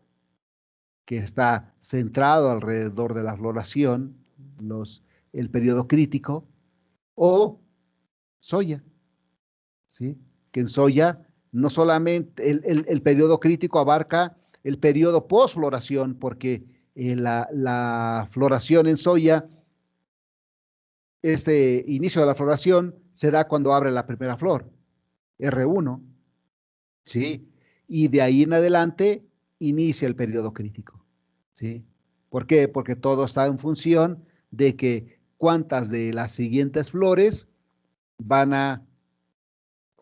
que está centrado alrededor de la floración, el periodo crítico, o soya, ¿sí?, que en soya no solamente el periodo crítico abarca el periodo post-floración, porque la floración en soya, este inicio de la floración se da cuando abre la primera flor, R1, ¿sí? Y de ahí en adelante inicia el periodo crítico, ¿sí? ¿Por qué? Porque todo está en función de que cuántas de las siguientes flores van a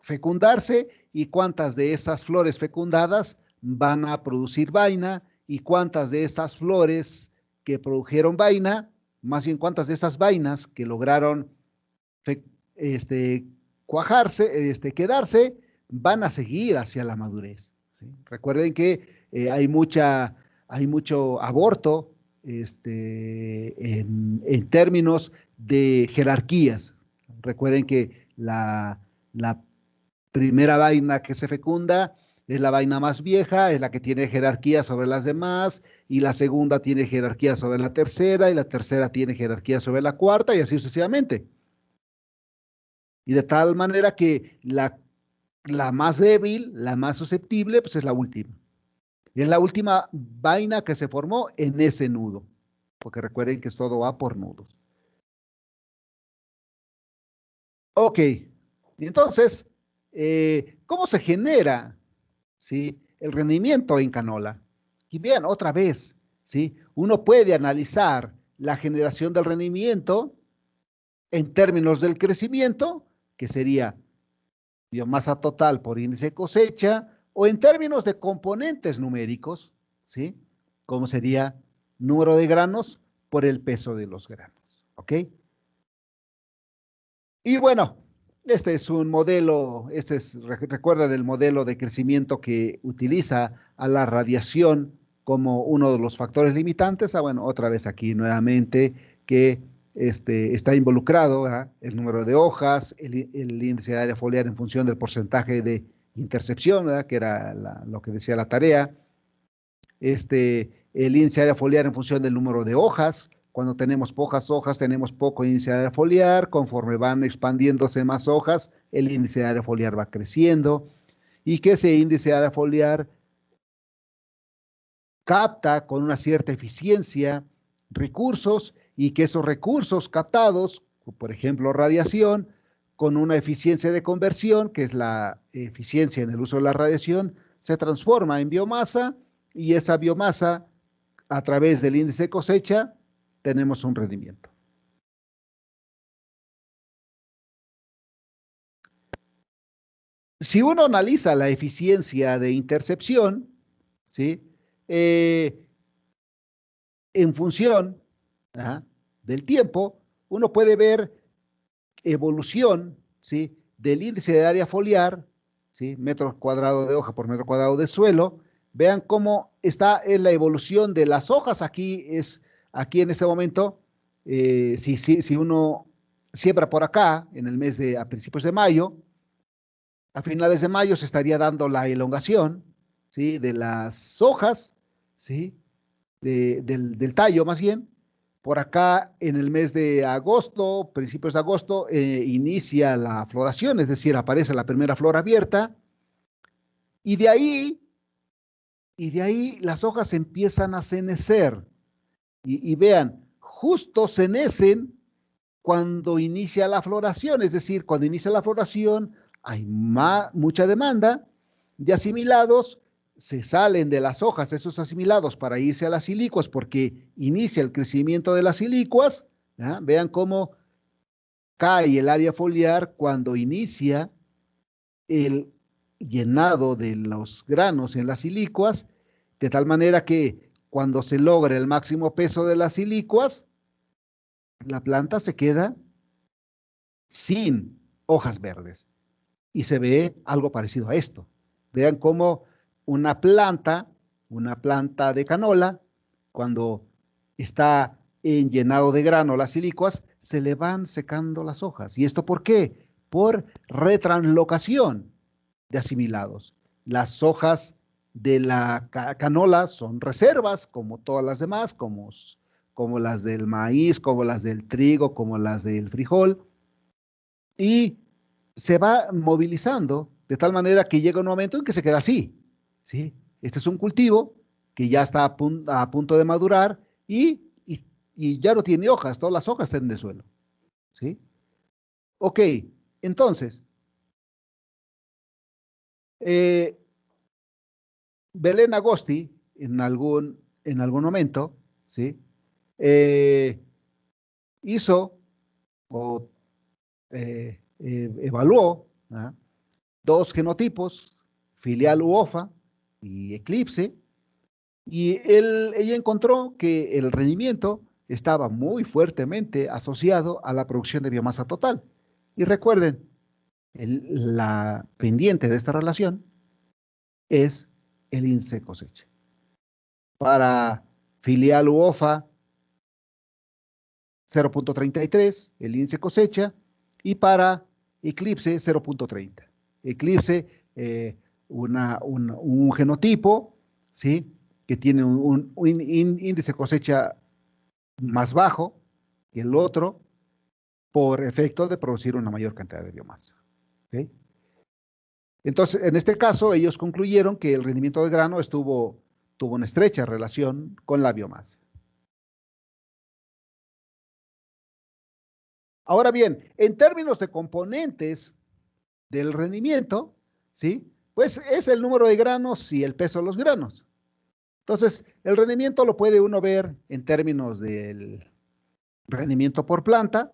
fecundarse y cuántas de esas flores fecundadas van a producir vaina y cuántas de estas flores que produjeron vaina, más bien cuántas de esas vainas que lograron cuajarse, quedarse, van a seguir hacia la madurez, ¿sí? Recuerden que hay mucho aborto en términos de jerarquías. Recuerden que la primera vaina que se fecunda es la vaina más vieja, es la que tiene jerarquía sobre las demás, y la segunda tiene jerarquía sobre la tercera, y la tercera tiene jerarquía sobre la cuarta, y así sucesivamente. Y de tal manera que la más débil, la más susceptible, pues es la última. Y es la última vaina que se formó en ese nudo, porque recuerden que todo va por nudos. Ok, y entonces, ¿cómo se genera, ¿sí?, el rendimiento en canola? Y vean, otra vez, ¿sí?, uno puede analizar la generación del rendimiento en términos del crecimiento, que sería biomasa total por índice de cosecha, o en términos de componentes numéricos, ¿sí?, como sería número de granos por el peso de los granos, ¿ok? Y bueno, este es un modelo, recuerdan el modelo de crecimiento que utiliza a la radiación como uno de los factores limitantes. Bueno, otra vez aquí nuevamente que está involucrado, ¿verdad?, el número de hojas, el índice de área foliar en función del porcentaje de intercepción, ¿verdad?, que era lo que decía la tarea. El índice de área foliar en función del número de hojas. Cuando tenemos pocas hojas, tenemos poco índice de área foliar. Conforme van expandiéndose más hojas, el índice de área foliar va creciendo. Y que ese índice de área foliar capta con una cierta eficiencia recursos, y que esos recursos captados, por ejemplo, radiación, con una eficiencia de conversión, que es la eficiencia en el uso de la radiación, se transforma en biomasa, y esa biomasa, a través del índice de cosecha, tenemos un rendimiento. Si uno analiza la eficiencia de intercepción, ¿sí?, en función, ¿ah?, del tiempo, uno puede ver evolución, ¿sí?, del índice de área foliar, ¿sí?, metro cuadrado de hoja por metro cuadrado de suelo. Vean cómo está en la evolución de las hojas. Aquí en este momento, si uno siembra por acá en el mes a principios de mayo, a finales de mayo se estaría dando la elongación, ¿sí?, de las hojas, ¿sí?, del tallo más bien. Por acá en el mes de agosto, principios de agosto, inicia la floración, es decir, aparece la primera flor abierta, y de ahí las hojas empiezan a cenecer. Y vean, justo cenecen cuando inicia la floración, es decir, cuando inicia la floración hay mucha demanda de asimilados, se salen de las hojas esos asimilados para irse a las silicuas porque inicia el crecimiento de las silicuas. ¿Ya? Vean cómo cae el área foliar cuando inicia el llenado de los granos en las silicuas, de tal manera que cuando se logra el máximo peso de las silicuas, la planta se queda sin hojas verdes. Y se ve algo parecido a esto. Vean cómo una planta de canola, cuando está en llenado de grano las silicuas, se le van secando las hojas. ¿Y esto por qué? Por retranslocación de asimilados. Las hojas de la canola son reservas, como todas las demás, como las del maíz, como las del trigo, como las del frijol, y se va movilizando de tal manera que llega un momento en que se queda así, ¿sí? Este es un cultivo que ya está a punto de madurar y ya no tiene hojas, todas las hojas están en el suelo, ¿sí? Ok, entonces, Belén Agosti, en algún momento, ¿sí?, hizo o evaluó, ¿ah?, dos genotipos, filial UOFA y eclipse, y ella encontró que el rendimiento estaba muy fuertemente asociado a la producción de biomasa total. Y recuerden, la pendiente de esta relación es el índice de cosecha. Para filial UOFA, 0.33, el índice cosecha, y para eclipse, 0.30. Eclipse, un genotipo, ¿sí? Que tiene un índice de cosecha más bajo que el otro por efecto de producir una mayor cantidad de biomasa. ¿Ok? Entonces, en este caso, ellos concluyeron que el rendimiento de grano tuvo una estrecha relación con la biomasa. Ahora bien, en términos de componentes del rendimiento, ¿sí? Pues es el número de granos y el peso de los granos. Entonces, el rendimiento lo puede uno ver en términos del rendimiento por planta,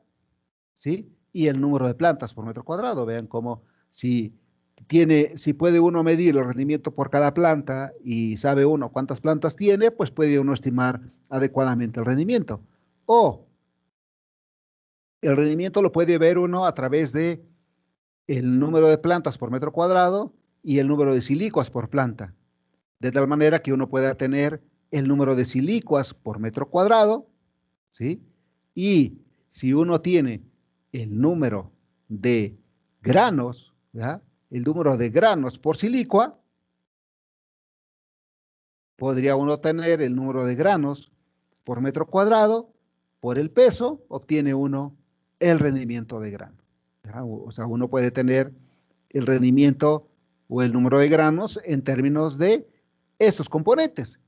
¿sí? Y el número de plantas por metro cuadrado. Vean cómo si puede uno medir el rendimiento por cada planta y sabe uno cuántas plantas tiene, pues puede uno estimar adecuadamente el rendimiento. O el rendimiento lo puede ver uno a través de el número de plantas por metro cuadrado y el número de silicuas por planta. De tal manera que uno pueda tener el número de silicuas por metro cuadrado, ¿sí? Y si uno tiene el número de granos, ¿verdad? El número de granos por silicua, podría uno tener el número de granos por metro cuadrado, por el peso, obtiene uno el rendimiento de grano. ¿Ya? O sea, uno puede tener el rendimiento o el número de granos en términos de estos componentes.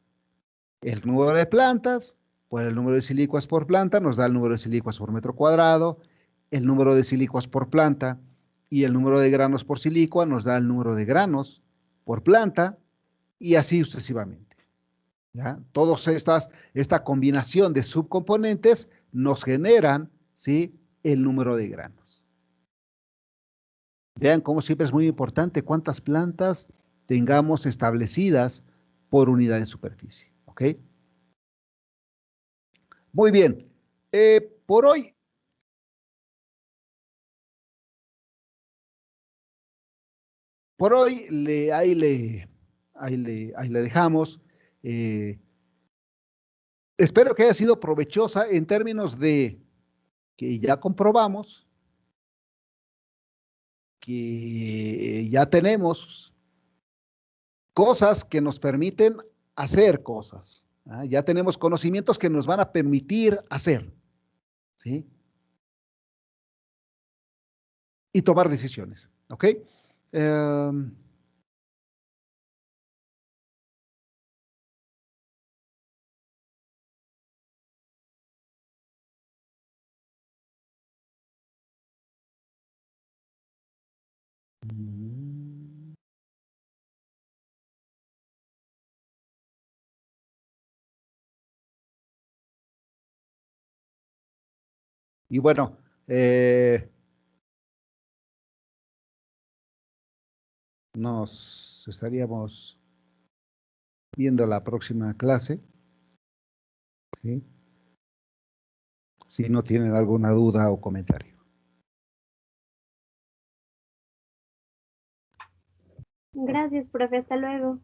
El número de plantas, por el número de silicuas por planta, nos da el número de silicuas por metro cuadrado, el número de silicuas por planta y el número de granos por silicua nos da el número de granos por planta y así sucesivamente. ¿Ya? Esta combinación de subcomponentes nos generan, ¿sí?, el número de granos. Vean cómo siempre es muy importante cuántas plantas tengamos establecidas por unidad de superficie. ¿Ok? Muy bien. Por hoy ahí le dejamos. Espero que haya sido provechosa en términos de que ya comprobamos que ya tenemos cosas que nos permiten hacer cosas. ¿Ah? Ya tenemos conocimientos que nos van a permitir hacer, ¿sí? Y tomar decisiones, ¿ok? Y bueno, nos estaríamos viendo la próxima clase, ¿sí? Si no tienen alguna duda o comentario. Gracias, profe. Hasta luego.